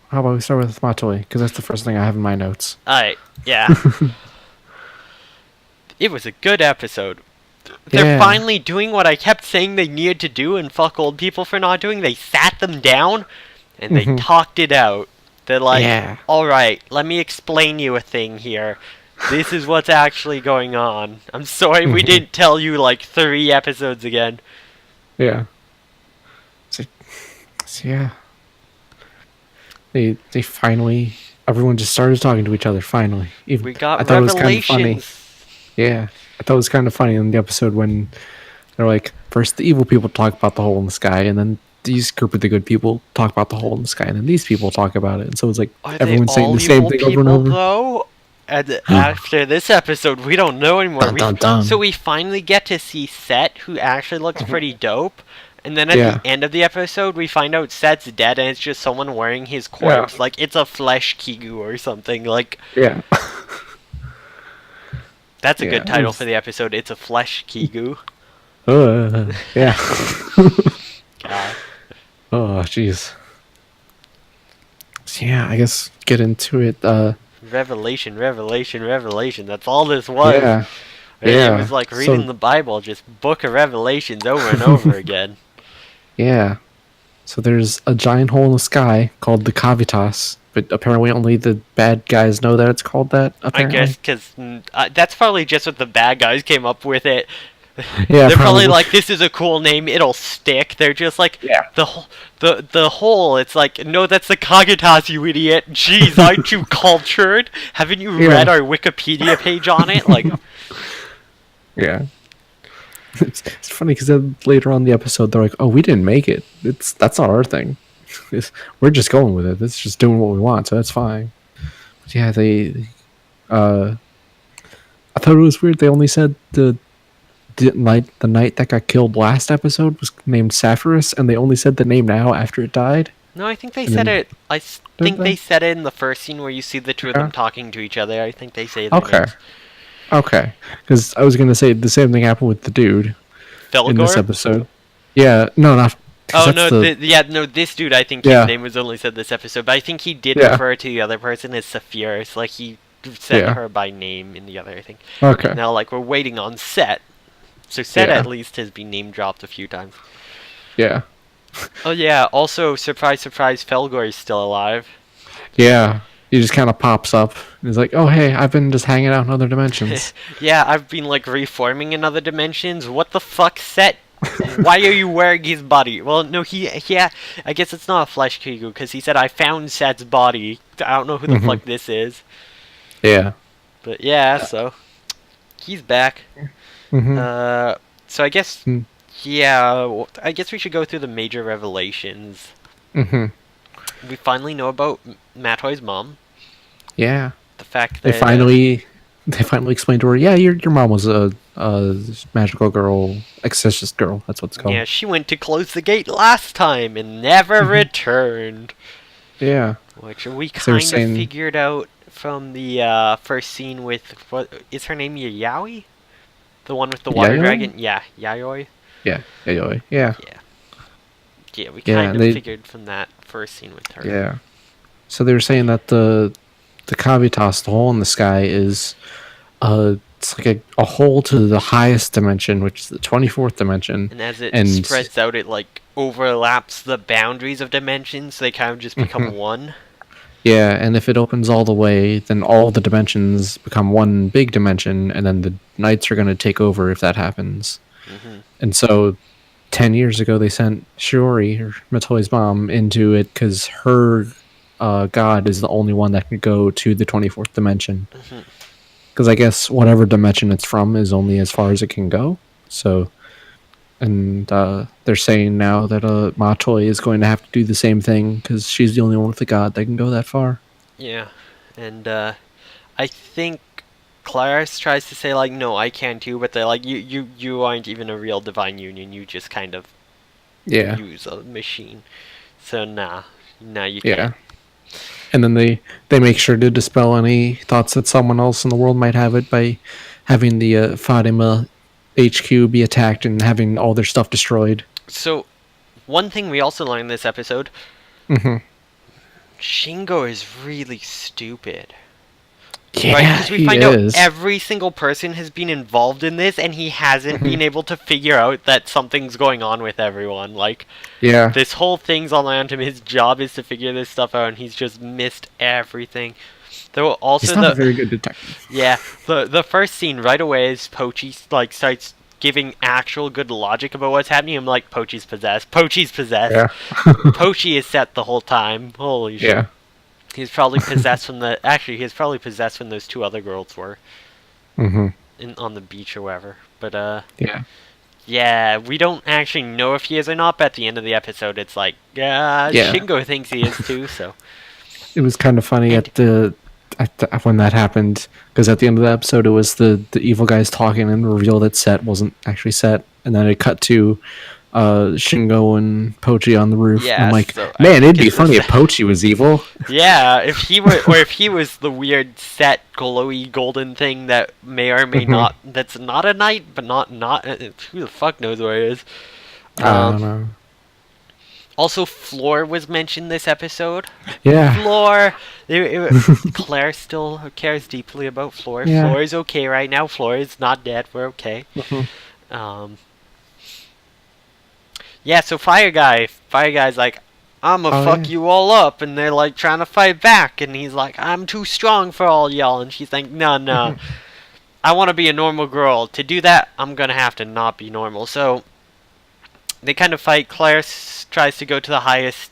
How about we start with Matoi? Because that's the first thing I have in my notes. Alright, yeah. It was a good episode. They're finally doing what I kept saying they needed to do and fuck old people for not doing. They sat them down and they talked it out. They're like, alright, let me explain you a thing here. This is what's actually going on. I'm sorry we didn't tell you like 3 episodes again. Yeah. So yeah. They finally, everyone just started talking to each other finally. Even, We got I thought it was kind of funny. revelations. Yeah. I thought it was kind of funny in the episode when they're like, first the evil people talk about the hole in the sky, and then these group of the good people talk about the hole in the sky, and then these people talk about it. And so it's like Are everyone's they saying all the same evil thing people, over and over. though? And after this episode, we don't know anymore. Dun, dun, dun. So we finally get to see Set, who actually looks pretty dope. And then at the end of the episode, we find out Set's dead, and it's just someone wearing his corpse. Like, it's a flesh Kigu or something. Like, Yeah. that's a good it title was- for the episode. It's a flesh Kigu. Yeah. God. Oh, jeez. So yeah, I guess get into it. Revelation, revelation, revelation. That's all this was. Yeah. It was like so- reading the Bible, just book of revelations over and over again. Yeah. So there's a giant hole in the sky called the Cavitas, but apparently only the bad guys know that it's called that. Apparently. I guess because that's probably just what the bad guys came up with it. Yeah, They're probably like, this is a cool name, it'll stick. They're just like, the hole, it's like, no, that's the Kagetas, you idiot. Jeez, aren't you cultured? Haven't you read our Wikipedia page on it? Like, Yeah. It's funny because then later on in the episode they're like, "Oh, we didn't make it. That's not our thing. We're just going with it. It's just doing what we want, so that's fine." But yeah, I thought it was weird. They only said the night that got killed last episode was named Sapphirus, and they only said the name now after it died. no, I think they And said then- it. I think they said it in the first scene where you see the two of them talking to each other. I think they say their names. Okay, because I was gonna say the same thing happened with the dude in this Felgor? episode. Yeah, no, not. 'cause Oh that's no! the- This dude. I think Yeah. his name was only said this episode, but I think he did Yeah. refer to the other person as Sapphirus. Like he said Yeah. her by name in the other. I think. Okay. Now, like we're waiting on Set, so Set Yeah. at least has been name dropped a few times. Yeah. Oh yeah. Also, surprise, surprise, Felgor is still alive. Yeah. he just kind of pops up. He's like, "Oh hey, I've been just hanging out in other dimensions." Yeah, I've been like reforming in other dimensions. What the fuck, Set? Why are you wearing his body? Well, no, yeah, I guess it's not a flesh Kigu because he said I found Set's body. I don't know who the fuck this is, Yeah. but yeah, so he's back. So I guess, yeah, I guess we should go through the major revelations. We finally know about Matoy's mom. Yeah. The fact They that finally explained to her, yeah, your mom was a magical girl, exorcist girl. That's what it's called. yeah, she went to close the gate last time and never returned. Yeah. Which we So they're kind of saying- figured out from the first scene with, what is her name, Yaoi? The one with the water Yayoi? dragon? Yeah, Yayoi. Yeah. Yeah. Yeah. Yeah, we Yeah, kind of they- figured from that first scene with her. Yeah. So they were saying that the cavitas, the hole in the sky, is it's like a hole to the highest dimension, which is the 24th dimension. And as it And- spreads out, it like overlaps the boundaries of dimensions, so they kind of just become one. Yeah, and if it opens all the way, then all the dimensions become one big dimension, and then the knights are going to take over if that happens. And so 10 years ago, they sent Shiori, or Matoi's mom, into it because her god is the only one that can go to the 24th dimension. Because I guess whatever dimension it's from is only as far as it can go. So, and they're saying now that Matoi is going to have to do the same thing because she's the only one with a god that can go that far. Yeah, and I think Claris tries to say like, no, I can too, but they're like, you aren't even a real divine union. You just kind of Yeah. use a machine. So nah, you Yeah. can't. And then they make sure to dispel any thoughts that someone else in the world might have it by having the Fatima HQ be attacked and having all their stuff destroyed. So, one thing we also learned this episode, Shingo is really stupid. Yeah, Right, because we he find is. out every single person has been involved in this, and he hasn't been able to figure out that something's going on with everyone. Like, Yeah. this whole thing's all around him. His job is to figure this stuff out, and he's just missed everything. Though also He's not a very good detective. yeah, the first scene right away is Pochi like starts giving actual good logic about what's happening. I'm like, Pochi's possessed. Pochi's possessed. Yeah. Pochi is set the whole time. Holy shit. Yeah. He's probably possessed from the. Actually, he's probably possessed when those two other girls were on the beach or wherever. But Yeah. yeah, we don't actually know if he is or not. But at the end of the episode, it's like, Yeah. Shingo thinks he is too. So It was kind of funny when that happened, because at the end of the episode, it was the evil guys talking and revealed that Set wasn't actually Set, and then it cut to Shingo and Pochi on the roof. Yeah, and I'm like, so I man, it'd think be it's funny the if Pochi was evil. yeah, if he were, or if he was the weird set glowy golden thing that may or may not, that's not a knight, but not who the fuck knows where it is. I don't know. Also, Floor was mentioned this episode. Yeah. Floor, Claire still cares deeply about Floor. Yeah. Floor is okay right now. Floor is not dead. We're okay. Yeah, so Fire Guy's like, I'ma Oh, fuck yeah. you all up, and they're like trying to fight back, and he's like, I'm too strong for all y'all, and she's like, no, I want to be a normal girl. To do that, I'm gonna have to not be normal. So they kind of fight. Claire tries to go to the highest,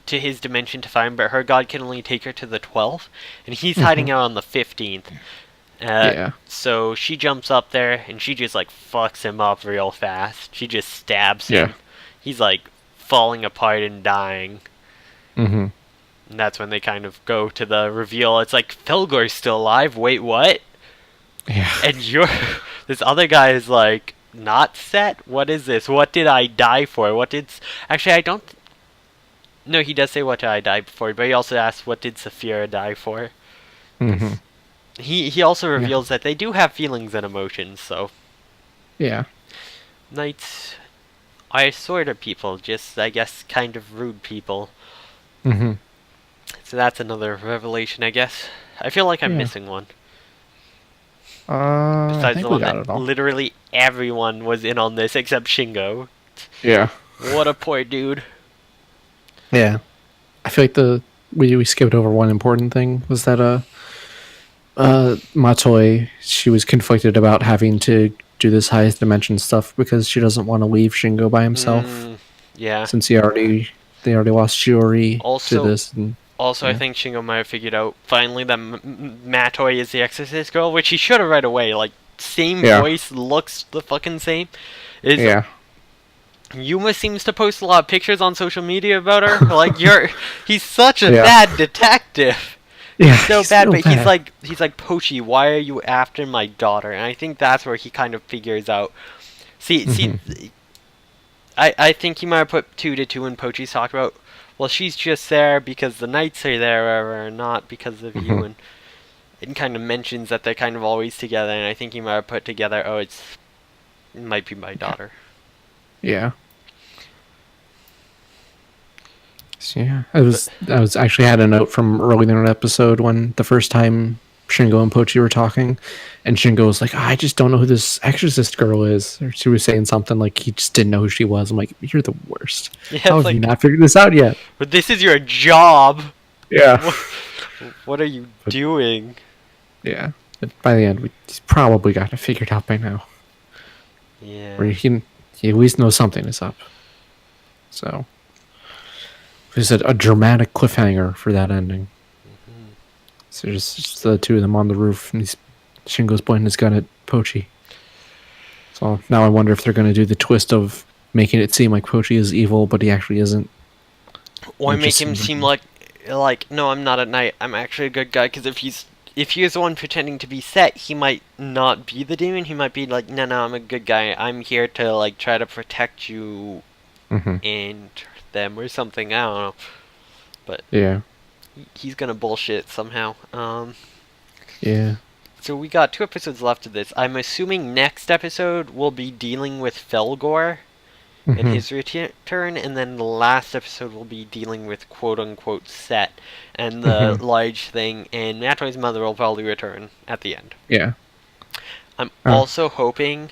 to his dimension to find, but her god can only take her to the 12th, and he's hiding out on the 15th. Yeah. So she jumps up there, and she just like fucks him up real fast. She just stabs him. Yeah. He's like falling apart and dying. Mm-hmm. And that's when they kind of go to the reveal. It's like, Felgor's still alive. Wait, what? Yeah. And this other guy is like, not Set? What is this? What did I die for? Actually, I don't. No, he does say what did I die for, but he also asks, what did Saphira die for? Mm-hmm. He also reveals that they do have feelings and emotions, so. Yeah. Knights are sort of people, just, I guess, kind of rude people. Mm-hmm. So that's another revelation, I guess. I feel like I'm Yeah. missing one. I Besides think the we one got that it all. literally everyone was in on this except Shingo. Yeah. What a poor dude. Yeah. I feel like the we skipped over one important thing was that Matoi, she was conflicted about having to do this highest dimension stuff because she doesn't want to leave Shingo by himself Yeah. since they already lost Shiori to Also- this. And, Also, I Yeah. think Shingo might have figured out finally that Matoi is the Exorcist girl, which he should have right away. Like, same Yeah. voice, looks the fucking same. Is yeah, Yuma seems to post a lot of pictures on social media about her. Like, he's such a Yeah. bad detective. yeah, So he's bad, so but bad. he's like Pochi, why are you after my daughter? And I think that's where he kind of figures out. See, I think he might have put 2 to 2 when Pochi's talked about. Well, she's just there because the knights are there, or not because of you, and it kind of mentions that they're kind of always together. And I think he might have put together, oh, it might be my daughter. Yeah. So, yeah, I was actually had a note from earlier in an episode when the first time Shingo and Pochi were talking, and Shingo was like, "I just don't know who this exorcist girl is," or she was saying something like he just didn't know who she was. I'm like, "You're the worst. Yeah, How it's have you like, not figured this out yet?" but this is your job. Yeah, What are you doing? yeah. But by the end, he's probably got it figured out by now. Yeah. Or he at least knows something is up. So, there's a dramatic cliffhanger for that ending. So just the two of them on the roof, and Shingo's pointing his gun at Pochi. So now I wonder if they're going to do the twist of making it seem like Pochi is evil, but he actually isn't. Or It make just him seems seem like- like no, I'm not at night. I'm actually a good guy. Because if he's the one pretending to be Set, he might not be the demon. He might be like, no, I'm a good guy. I'm here to like try to protect you Mhm. and them or something. I don't know. Yeah, He's gonna bullshit somehow. yeah. So we got 2 episodes left of this. I'm assuming next episode will be dealing with Felgor and Mhm. his return, and then the last episode will be dealing with quote-unquote Set and the Mhm. large thing, and Matoi's mother will probably return at the end. Yeah. I'm Oh. also hoping,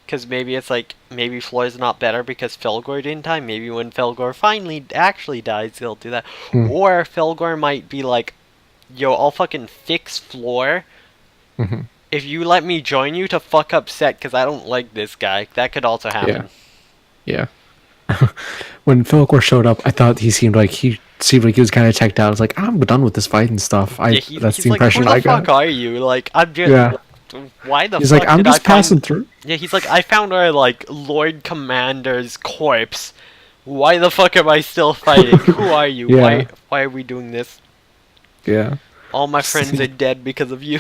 because maybe it's like, maybe Floyd's not better because Felgor didn't die. Maybe when Felgor finally actually dies, they'll do that. Hmm. Or Felgor might be like, yo, I'll fucking fix Floor Mhm. if you let me join you to fuck up Set, because I don't like this guy. That could also happen. Yeah. When Philcor showed up, I thought he seemed like he was kind of checked out. I was like, I'm done with this fight and stuff. Yeah, That's he's the like, impression who the I got. fuck are you? Like, I'm just... Yeah. Why the He's fuck like, I'm did just I find... passing through. Yeah, he's like, I found our, like, Lord Commander's corpse. Why the fuck am I still fighting? Who are you? Yeah. Why are we doing this? Yeah. All my friends are dead because of you.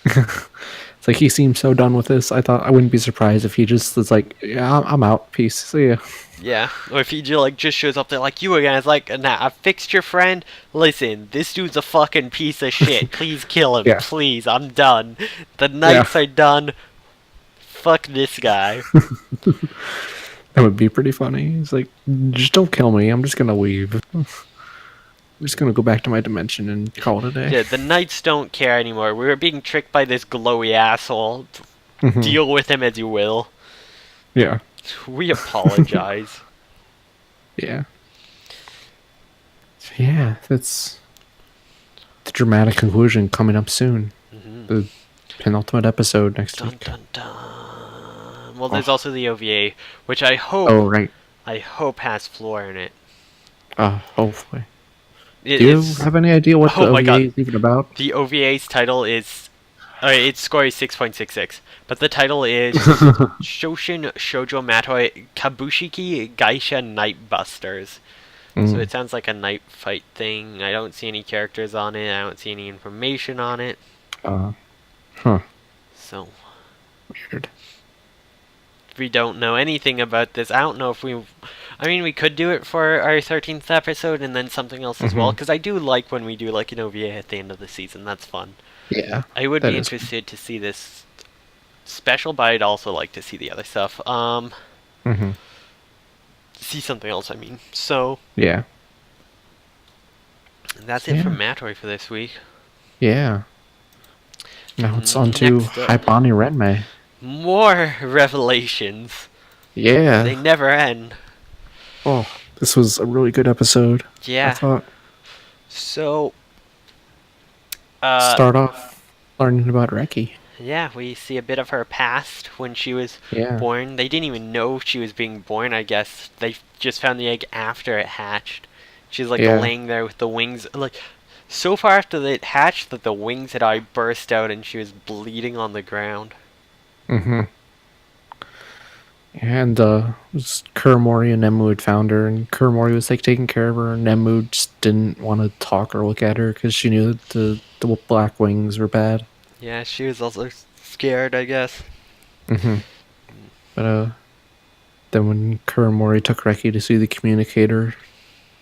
It's like he seemed so done with this. I thought I wouldn't be surprised if he just was like, "Yeah, I'm out. Peace. See ya." Yeah, or if he just shows up there like you again, it's like, nah, I fixed your friend. Listen, this dude's a fucking piece of shit. Please kill him. Yeah. Please, I'm done. The nights are done. Fuck this guy. That would be pretty funny. He's like, "Just don't kill me. I'm just gonna leave. I'm just gonna go back to my dimension and call it a day." Yeah, the knights don't care anymore. We were being tricked by this glowy asshole. Mhm. Deal with him as you will. Yeah. We apologize. Yeah. So yeah, that's the dramatic conclusion coming up soon. Mhm. The penultimate episode next Dun week. dun dun. Well, there's also the OVA, which I hope Oh right. has Floor in it. Hopefully. It- Do you it's- have any idea what Oh the my OVA God. is even about? The OVA's title is, its score is 6.66, but the title is Shoshin Shoujo Matoi Kabushiki Gaisha Night Busters. So Mm. it sounds like a night fight thing. I don't see any characters on it. I don't see any information on it. Huh. So Weird. we don't know anything about this. I don't know if we... I mean, we could do it for our 13th episode and then something else as well, Mhm. because I do like when we do like an OVA at the end of the season. That's fun. Yeah. I would That be is fun. interested to see this special, but I'd also like to see the other stuff. Mm-hmm. See something else, I mean. So, Yeah. that's it Yeah. from Matoi for this week. Yeah. Now it's on to Next up. Haibani Renmei. More revelations. Yeah. They never end. Oh, this was a really good episode. I Yeah. thought So, Start off learning about Reki. yeah, we see a bit of her past when she was Yeah. born. They didn't even know she was being born, I guess. They just found the egg after it hatched. She's like Yeah. laying there with the wings, like so far after it hatched that the wings had already burst out and she was bleeding on the ground. Mm-hmm. And it was Kuramori and Nemu had found her, and Kuramori was like taking care of her, and Nemu just didn't want to talk or look at her because she knew that the black wings were bad. Yeah, she was also scared, I guess. Mm-hmm. But then when Kuramori took Reki to see the communicator,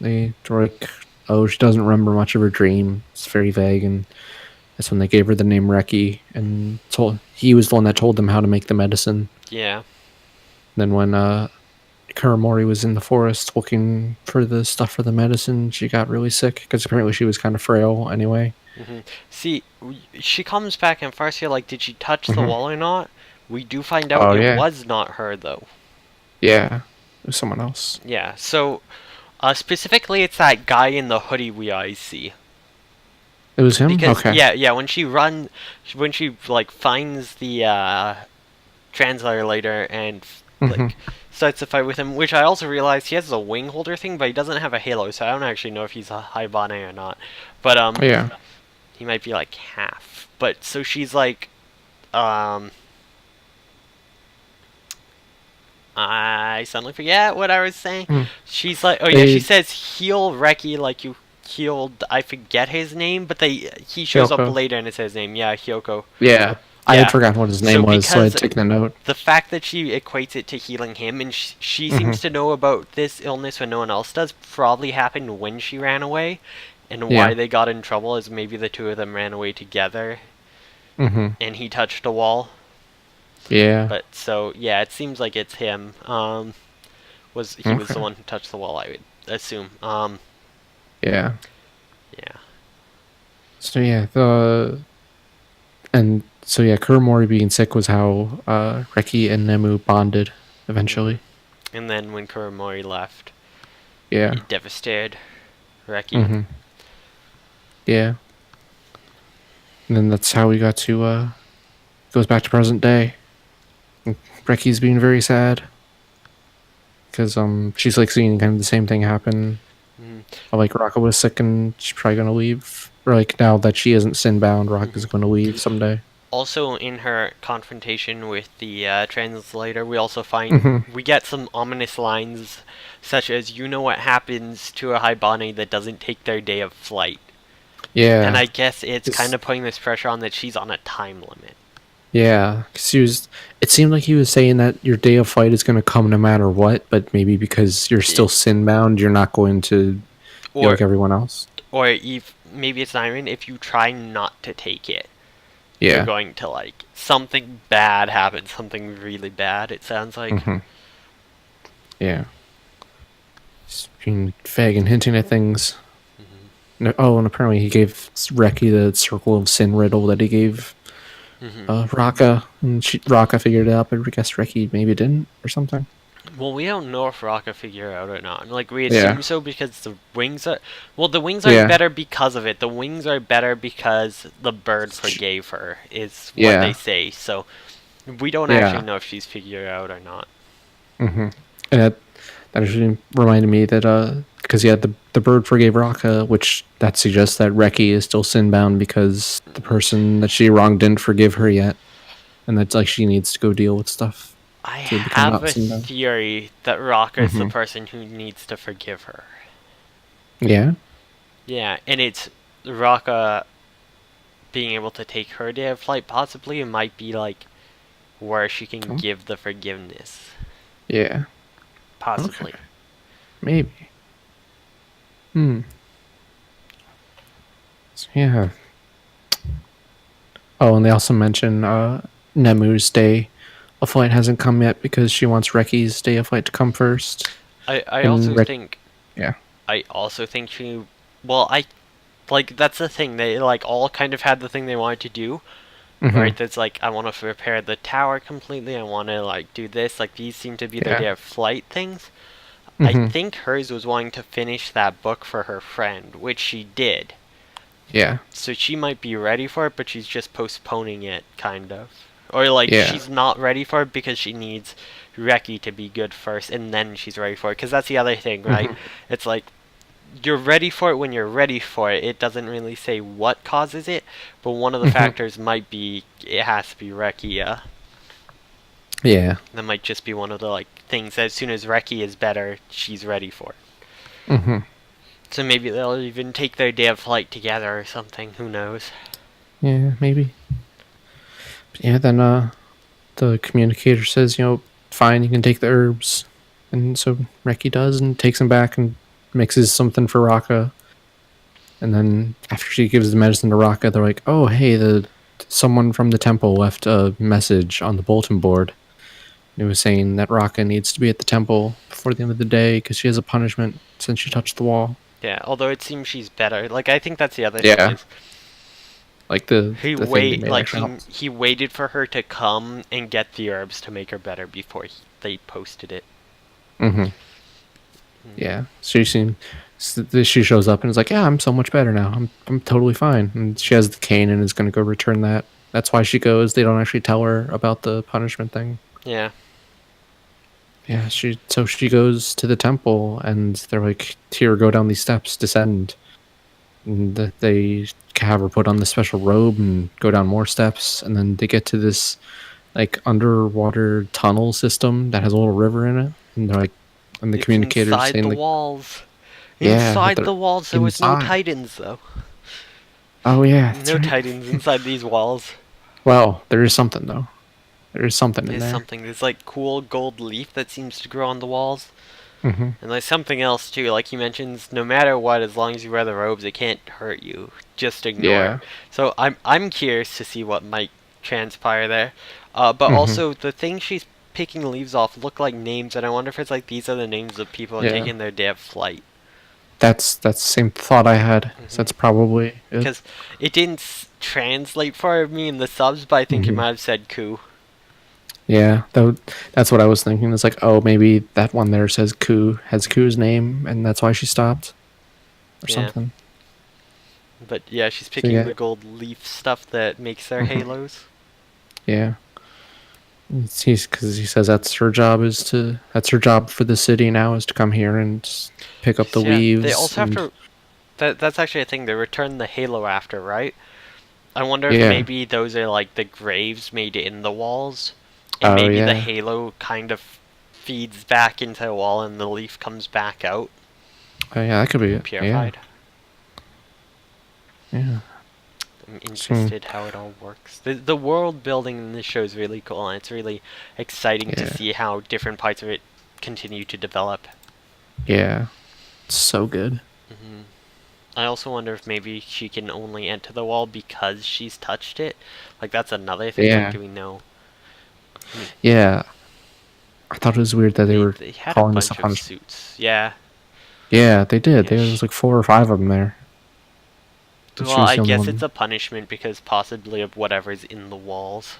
they were like, "Oh, she doesn't remember much of her dream. It's very vague." And that's when they gave her the name Reki, and he was the one that told them how to make the medicine. Yeah. Then when Kuramori was in the forest looking for the stuff for the medicine, she got really sick because apparently she was kind of frail anyway. See, she comes back and first you're like, did she touch the Mhm. wall or not? We do find out Oh, it yeah. was not her, though. Yeah, it was someone else. Yeah, so specifically it's that guy in the hoodie we always see. It was him? Because Okay. yeah, when she like finds the translator and like starts to fight with him, which I also realized he has a wing holder thing, but he doesn't have a halo, so I don't actually know if he's a Haibane or not. But Yeah. he might be like half. But so she's like I suddenly forget what I was saying. She's like, oh yeah, she says heal Reki like you healed. I forget his name, but he shows up Hyoko. later and it says his name. Yeah, Hyoko. Yeah. I Yeah. had forgotten what his So name was, so I had because taken a note. The fact that she equates it to healing him, and she seems to know about this illness when no one else does, probably happened when she ran away, and Yeah. why they got in trouble is maybe the two of them ran away together, Mm-hmm. and he touched a wall. Yeah. But so yeah, it seems like it's him. Was the Okay. one who touched the wall? I would assume. Yeah. Yeah. So yeah, Kuramori being sick was how Reki and Nemu bonded eventually. And then when Kuramori left, Yeah. he devastated Reki. Mm-hmm. Yeah. And then that's how we got to goes back to present day. And Reki's being very sad because she's like seeing kind of the same thing happen. Like Raka was sick and she's probably gonna leave. Or like now that she isn't sin bound, Raka's gonna leave someday. Also, in her confrontation with the translator, we also find we get some ominous lines, such as "You know what happens to a Haibane that doesn't take their day of flight," Yeah. and I guess it's It's- kind of putting this pressure on that she's on a time limit. Yeah, because it seemed like he was saying that your day of flight is going to come no matter what, but maybe because you're still sin bound, you're not going to be Or like everyone else. or if maybe it's not even if you try not to take it, Yeah. you're going to like something bad happens, something really bad. It sounds like. Yeah. Just being vague and hinting at things. No, oh, and apparently he gave Reki the circle of sin riddle that he gave Raka, and Raka figured it out, but I guess Reki maybe didn't or something. Well, we don't know if Raka figure it out or not. Like, we Yeah. assume so because the wings are... Well, the wings are Yeah. better because of it. The wings are better because the bird forgave her, is what Yeah. they say. So, we don't Yeah. actually know if she's figured it out or not. And that actually reminded me that, because yeah, the bird forgave Raka, which that suggests that Reki is still sin bound because the person that she wronged didn't forgive her yet. And that's like she needs to go deal with stuff. I To become have not a sin bound. theory that Raka is the person who needs to forgive her. Yeah? Yeah, and it's Raka being able to take her day of flight, possibly. It might be, like, where she can give the forgiveness. Yeah. Possibly. Okay. Maybe. So, yeah. Oh, and they also mention Nemu's day of flight hasn't come yet because she wants Reki's day of flight to come first. I And also think... Yeah. I also think she... Well, like, that's the thing. They, like, all kind of had the thing they wanted to do. Right? That's like, I want to repair the tower completely. I want to, like, do this. Like, these seem to be their Yeah. day of flight things. I Mhm. think hers was wanting to finish that book for her friend, which she did. Yeah. So she might be ready for it, but she's just postponing it, kind of. Or, like, Yeah. she's not ready for it because she needs Reki to be good first, and then she's ready for it. Because that's the other thing, right? Mhm. It's like, you're ready for it when you're ready for it. It doesn't really say what causes it, but one of the Mhm. factors might be it has to be Reki, yeah. Yeah. That might just be one of the, like, things that as soon as Reki is better, she's ready for it. Mhm. So maybe they'll even take their day of flight together or something. Who knows? Yeah, maybe. But yeah, then the communicator says, fine, you can take the herbs. And so Reki does and takes them back and mixes something for Raka. And then after she gives the medicine to Raka, they're like, "Oh, hey, the someone from the temple left a message on the bulletin board. It was saying that Raka needs to be at the temple before the end of the day because she has a punishment since she touched the wall." Yeah, although it seems she's better. Like, I think that's the other thing Yeah. is Like the thing they made actually helped. he waited for her to come and get the herbs to make her better before they posted it. Mm-hmm. Yeah. So she shows up and is like, "Yeah, I'm so much better now. I'm totally fine." And she has the cane and is going to go return that. That's why she goes. They don't actually tell her about the punishment thing. Yeah. Yeah, she goes to the temple and they're like, "Here, go down these steps, descend." And they have her put on the special robe and go down more steps, and then they get to this like underwater tunnel system that has a little river in it, and they're like, and the It's communicator's inside saying the like, walls. Yeah, Inside but the walls, there was no inside. titans, though. "Oh yeah, that's No right." titans inside these walls. Well, there is something though. There is something in There's there. something. There's, like, cool gold leaf that seems to grow on the walls. Mm-hmm. And there's something else, too. Like he mentions, no matter what, as long as you wear the robes, it can't hurt you. Just ignore Yeah. it. So I'm curious to see what might transpire there. But Mhm. also, the things she's picking leaves off look like names, and I wonder if it's like these are the names of people Yeah. taking their day of flight. That's the same thought I had. So that's probably it. Because it didn't translate for me in the subs, but I think it Mhm. might have said Ku. Yeah, that's what I was thinking. It's like, oh, maybe that one there says has Ku's name, and that's why she stopped, or Yeah. something. But yeah, she's picking yeah. the gold leaf stuff that makes their Mhm. halos. Yeah, because he says that's her job for the city now is to come here and pick up the Yeah, leaves. they also have and- to. That's actually a thing. They return the halo after, right? I wonder if Yeah. maybe those are like the graves made in the walls, and Oh, maybe the yeah. halo kind of feeds back into the wall, and the leaf comes back out Oh yeah, that could be it. purified. Yeah. I'm interested how it all works. The world building in this show is really cool, and it's really exciting Yeah. to see how different parts of it continue to develop. Yeah. It's so good. I also wonder if maybe she can only enter the wall because she's touched it. Like, that's another thing. Yeah. Like, do we know? Yeah. I thought it was weird that they were They had a calling this bunch a of punishment. suits. Yeah. Yeah, they did. Yeah, There was like 4 or 5 of them there. But she Well, was I the only guess one. it's a punishment because possibly of whatever's in the walls.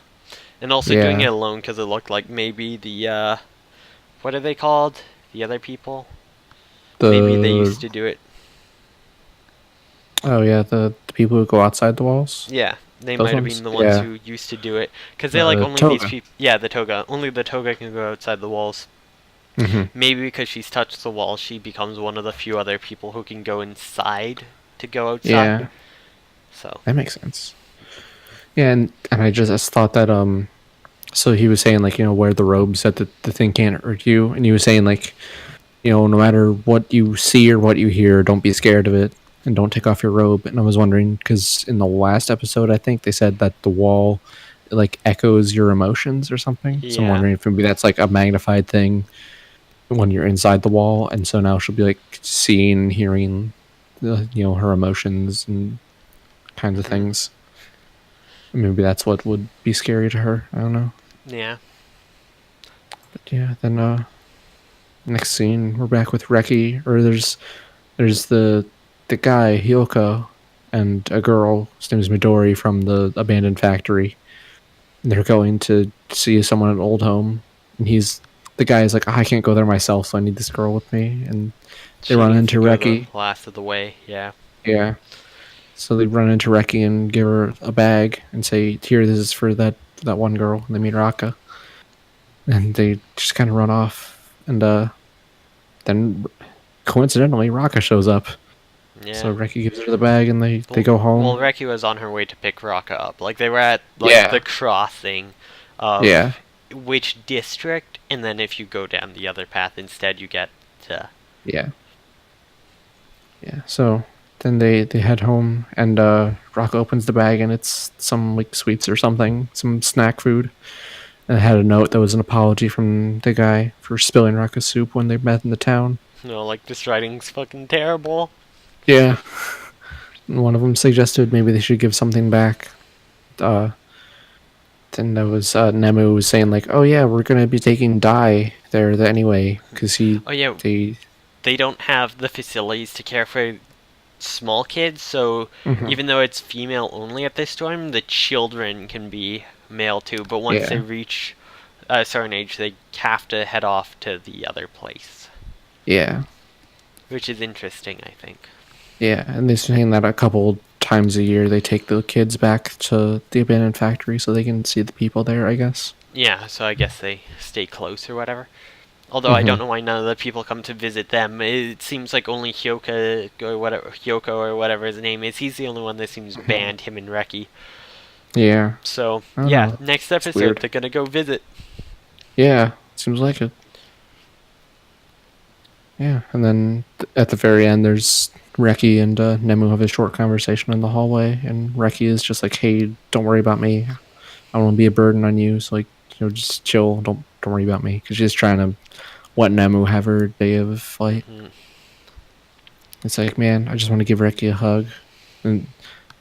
And also doing Yeah. it alone because it looked like maybe the, what are they called? The other people? Maybe they used to do it. Oh yeah, the people who go outside the walls. Yeah, they Those might have ones? been the ones Yeah. who used to do it. Because they're like The only toga. these people. Yeah, the toga. Only the toga can go outside the walls. Mm-hmm. Maybe because she's touched the wall, she becomes one of the few other people who can go inside to go outside. Yeah, So, that makes sense. Yeah, and I just thought that so he was saying like wear the robe so that the thing can't hurt you, and he was saying like no matter what you see or what you hear, don't be scared of it. And don't take off your robe. And I was wondering, because in the last episode, I think they said that the wall like echoes your emotions or something. So I'm Yeah. wondering if maybe that's like a magnified thing when you're inside the wall. And so now she'll be like seeing, hearing, her emotions and kinds of things. Maybe that's what would be scary to her. I don't know. yeah. But yeah, then next scene we're back with Reki, or there's the guy Hyoko and a girl. His name is Midori from the abandoned factory. And they're going to see someone at an old home, and he's the guy is like, I can't go there myself, so I need this girl with me. And they She run needs into to go Reki. the last of the way. Yeah. Yeah. So they run into Reki and give her a bag and say, "Here, this is for that one girl." And they meet Raka, and they just kind of run off. And then coincidentally, Raka shows up. Yeah. So Reki gives her the bag, and they go home. Well, Reki was on her way to pick Raka up. Like they were at Yeah. the crossing of Yeah. which district, and then if you go down the other path instead, you get to. Yeah. Yeah. So then they head home, and Raka opens the bag, and it's some like sweets or something, some snack food. And it had a note that was an apology from the guy for spilling Raka's soup when they met in the town. Like this writing's fucking terrible. Yeah. And one of them suggested maybe they should give something back. Then there was Nemu was saying like, "Oh yeah, we're gonna be taking Dai there anyway, because Oh yeah, they don't have the facilities to care for small kids, so even though it's female only at this time, the children can be male too. But once they reach a certain age, they have to head off to the other place, Yeah. which is interesting, I think. Yeah, and they're saying that a couple times a year they take the kids back to the abandoned factory so they can see the people there, I guess. Yeah, so I guess they stay close or whatever. Although I don't know why none of the people come to visit them. It seems like only Hyoko or whatever his name is. He's the only one that seems banned, him and Reki. Yeah. So, I don't yeah, know. next It's episode weird. they're gonna go visit. Yeah, seems like it. Yeah, and then at the very end, there's Reki and Nemu have a short conversation in the hallway, and Reki is just like, "Hey, don't worry about me. I don't want to be a burden on you. So like, just chill. Don't worry about me." Because she's trying to let Nemu have her day of flight. It's like, man, I just want to give Reki a hug, and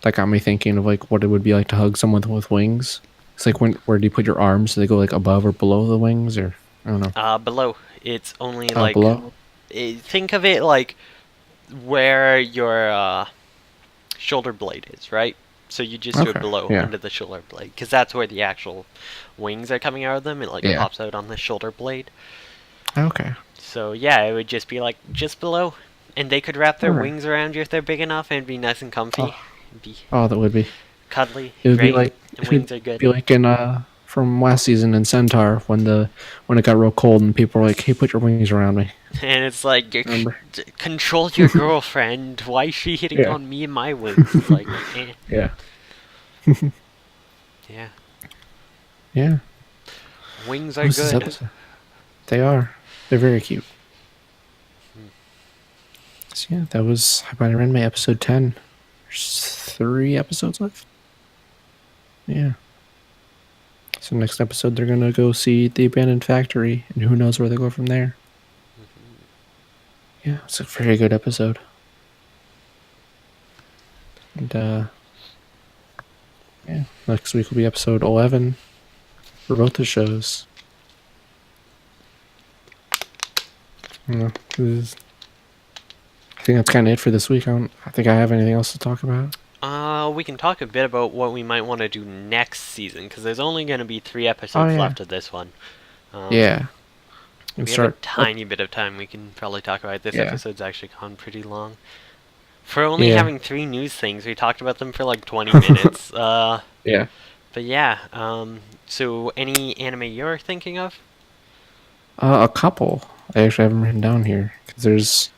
that got me thinking of like what it would be like to hug someone with wings. It's like where do you put your arms? Do they go like above or below the wings, or I don't know. Below. It's only Below. think of it like where your shoulder blade is, right? So you just do it Okay, below, yeah. under the shoulder blade, because that's where the actual wings are coming out of them. It Yeah. pops out on the shoulder blade. Okay. So yeah, it would just be like just below, and they could wrap their Alright. wings around you if they're big enough, and it'd be nice and comfy. It'd be Oh, that would be. cuddly, It would great, be like and it wings would are good. be like in from last season in Centaur when it got real cold and people were like, "Hey, put your wings around me." And it's like, Remember? control your girlfriend. Why is she hitting Yeah. on me and my wings? It's like, Yeah. yeah, Yeah. wings are What's this good. episode? They are. They're very cute. So yeah, that was Habari Renmei episode 10. There's 3 episodes left. Yeah. So next episode they're gonna go see the abandoned factory, and who knows where they go from there. Yeah, it's a very good episode. And yeah, next week will be episode 11 for both the shows. I don't know. I think that's kind of it for this week. I think I have anything else to talk about. We can talk a bit about what we might want to do next season, because there's only going to be 3 episodes yeah. left of this one. Yeah. We have a tiny bit of time we can probably talk about it. This Yeah. episode's actually gone pretty long. For only Yeah. having 3 news things, we talked about them for like 20 minutes. Yeah. But yeah, so any anime you're thinking of? A couple. I actually have them written down here. 'Cause there's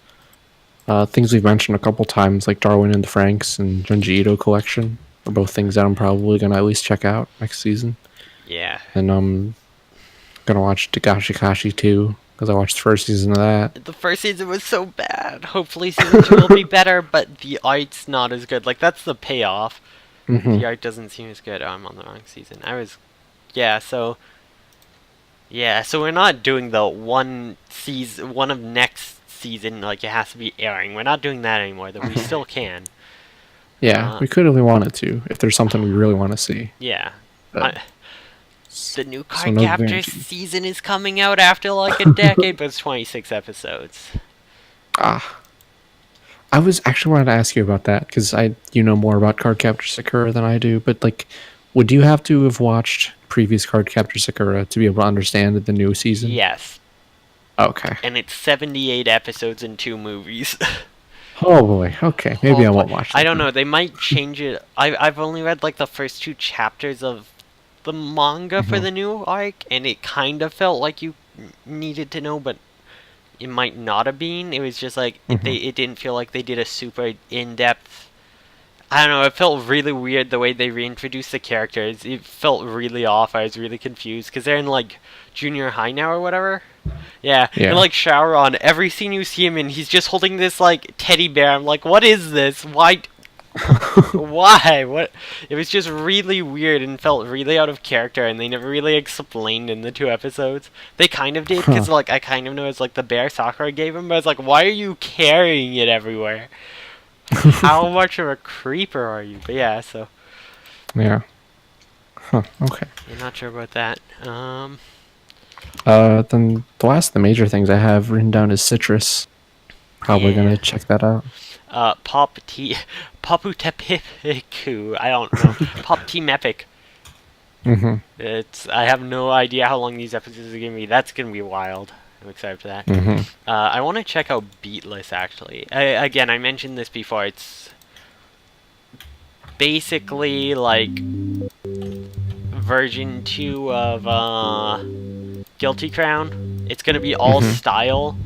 things we've mentioned a couple times, like Darwin and the Franks and Junji Ito collection, are both things that I'm probably going to at least check out next season. Yeah. And I'm going to watch Dagashi Kashi too, because I watched the first season of that. The first season was so bad. Hopefully season 2 will be better, but the art's not as good. Like, that's the payoff. Mhm. The art doesn't seem as good. Oh, I'm on the wrong season. Yeah, so we're not doing the one of next season, like it has to be airing. We're not doing that anymore, though we still can. Yeah, we could if we wanted to, if there's something we really want to see. Yeah. But- The new so Card no Captor guarantees. season is coming out after like a decade, but it's 26 episodes. I was actually wanted to ask you about that, because you know more about Cardcaptor Sakura than I do, but like, would you have to have watched previous Cardcaptor Sakura to be able to understand the new season? Yes, Okay. and it's 78 episodes and 2 movies. Oh boy. Okay. Maybe I won't watch that. I don't then. know. They might change it. I've only read like the first 2 chapters of the manga for the new arc, and it kind of felt like you needed to know, but it might not have been. It was just like it didn't feel like they did a super in-depth. I don't know. It felt really weird the way they reintroduced the characters. It felt really off. I was really confused because they're in like junior high now or whatever. Yeah, Yeah. and like Shaoran, every scene you see him in, he's just holding this like teddy bear. I'm like, what is this? Why? Why? What? It was just really weird and felt really out of character, and they never really explained in the 2 episodes. They kind of did, because like I kind of know it's like the bear Sakura gave him, but it's like, why are you carrying it everywhere? How much of a creeper are you? But yeah, so Yeah. Huh. Okay. I'm not sure about that. Then the last of the major things I have written down is Citrus. Probably Yeah. gonna check that out. Paputepiku. I don't know. Pop Team Epic. Mm-hmm. I have no idea how long these episodes are gonna be. That's gonna be wild. I'm excited for that. Mm-hmm. I want to check out Beatless actually. Again, I mentioned this before. It's basically like version 2 of Guilty Crown. It's gonna be all style,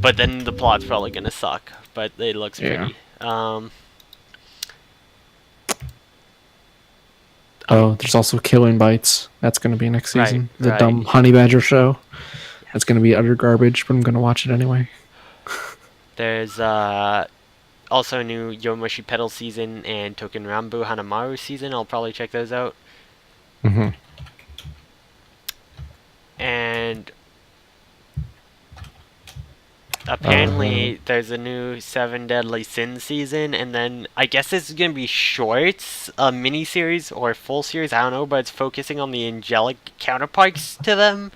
but then the plot's probably gonna suck. But it looks Yeah. pretty. Oh, there's also Killing Bites. That's gonna be next Right, season. The right. dumb Honey Badger show. That's gonna be utter garbage, but I'm gonna watch it anyway. There's also a new Yomoshi Pedal season and Token Rambu Hanamaru season. I'll probably check those out. Mm-hmm. And apparently there's a new 7 Deadly Sins season, and then I guess this is gonna be shorts, a mini series or full series, I don't know, but it's focusing on the angelic counterparts to them.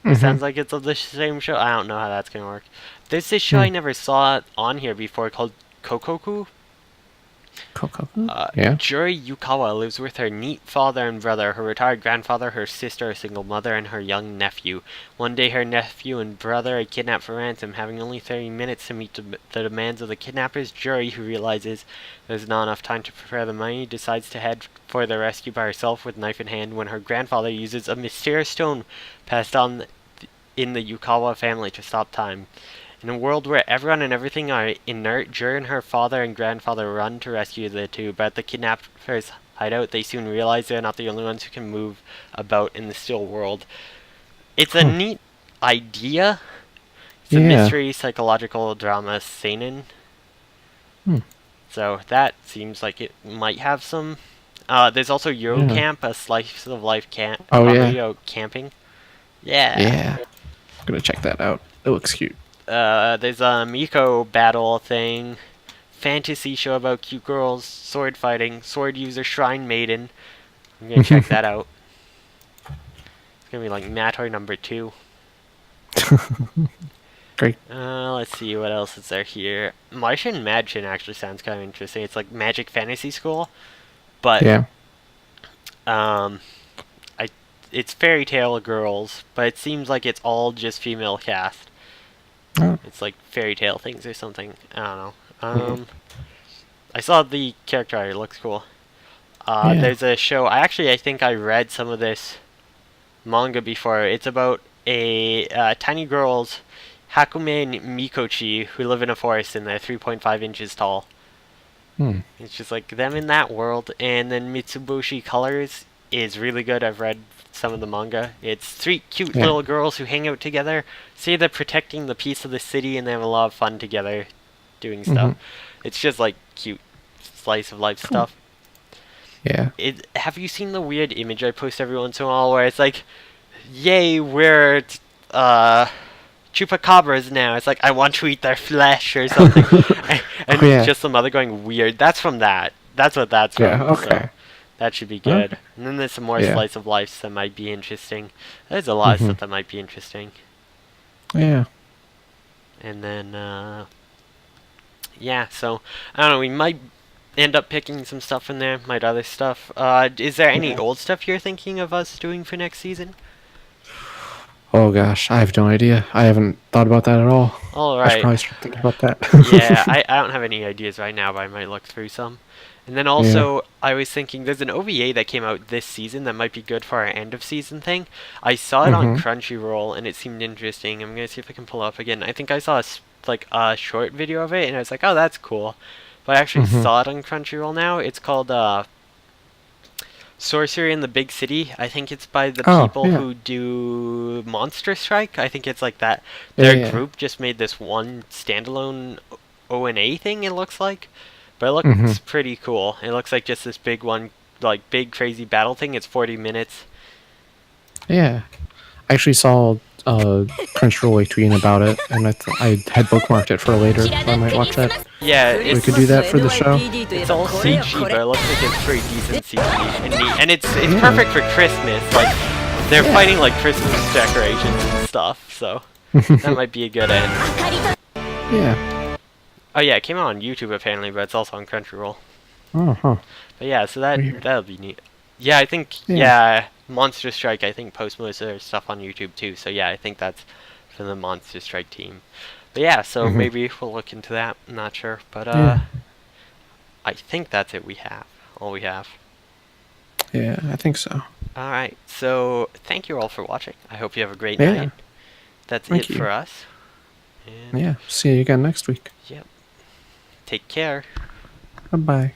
It sounds like it's of the same show. I don't know how that's gonna work. There's this show I never saw on here before called Kokoku. Yeah. Juri Yukawa lives with her neat father and brother, her retired grandfather, her sister, a single mother, and her young nephew. One day her nephew and brother are kidnapped for ransom. Having only 30 minutes to meet the demands of the kidnappers, Juri, who realizes there's not enough time to prepare the money, decides to head for the rescue by herself with knife in hand when her grandfather uses a mysterious stone passed on in the Yukawa family to stop time. In a world where everyone and everything are inert, Juri and her father and grandfather run to rescue the two, but at the kidnappers' hideout, they soon realize they're not the only ones who can move about in the still world. It's a neat idea. It's a mystery, psychological drama seinen. So that seems like it might have some. There's also Eurocamp, a slice of life camp. Oh, yeah. Camping. Yeah. Yeah. I'm gonna check that out. It looks cute. There's a Miko battle thing, fantasy show about cute girls, sword fighting, sword user, shrine maiden. I'm gonna check that out. It's gonna be like Mator number 2. Great. Let's see what else is there here. Martian Magician actually sounds kind of interesting. It's like Magic Fantasy School, but Yeah. it's fairy tale girls, but it seems like it's all just female cast. Oh. It's like fairy tale things or something. I don't know. I saw the character art. It looks cool. Yeah. There's a show. I think I read some of this manga before. It's about a tiny girls, Hakume and Mikochi, who live in a forest and they're 3.5 inches tall. It's just like them in that world. And then Mitsubishi Colors is really good. I've read some of the manga. It's 3 cute little girls who hang out together. Say they're protecting the peace of the city, and they have a lot of fun together doing stuff. It's just like cute slice of life stuff. Yeah. Have you seen the weird image I post every once in a while where it's like, yay, we're chupacabras now. It's like, I want to eat their flesh or something. and just some other going weird. That's from that. That's what that's from. Yeah, okay. So that should be good. And then there's some more slice of life that might be interesting. There's a lot of stuff that might be interesting. Yeah. And then, yeah, so, I don't know, we might end up picking some stuff in there, might other stuff. Is there any old stuff you're thinking of us doing for next season? Oh gosh, I have no idea. I haven't thought about that at all. All I should right. probably start thinking about that. Yeah, I don't have any ideas right now, but I might look through some. And then also, I was thinking there's an OVA that came out this season that might be good for our end of season thing. I saw it on Crunchyroll and it seemed interesting. I'm gonna see if I can pull it up again. I think I saw like a short video of it and I was like, oh, that's cool. But I actually saw it on Crunchyroll now. It's called Sorcery in the Big City. I think it's by the people who do Monster Strike. I think it's like that. Their group just made this one standalone ONA thing, it looks like. But it looks pretty cool. It looks like just this big one, like big crazy battle thing. It's 40 minutes. Yeah. I actually saw Crunchyroll like tweeting about it, and I had bookmarked it for later. So I might watch that. Yeah, We it's could do that for the show. it's all CG, but it looks like it's pretty decent CG and neat. And it's perfect for Christmas. Like they're fighting like Christmas decorations and stuff. So that might be a good end. Yeah. Oh yeah, it came out on YouTube apparently, but it's also on Crunchyroll. Oh, huh. But yeah, so Weird. that'll be neat. Yeah, I think Monster Strike I think posts most of their stuff on YouTube too. So yeah, I think that's from the Monster Strike team. But yeah, so maybe we'll look into that. I'm not sure, but I think that's it. All we have. Yeah, I think so. All right. So thank you all for watching. I hope you have a great Yeah. night. That's Thank it you. for us. And Yeah. See you again next week. Yep. Take care. Bye bye.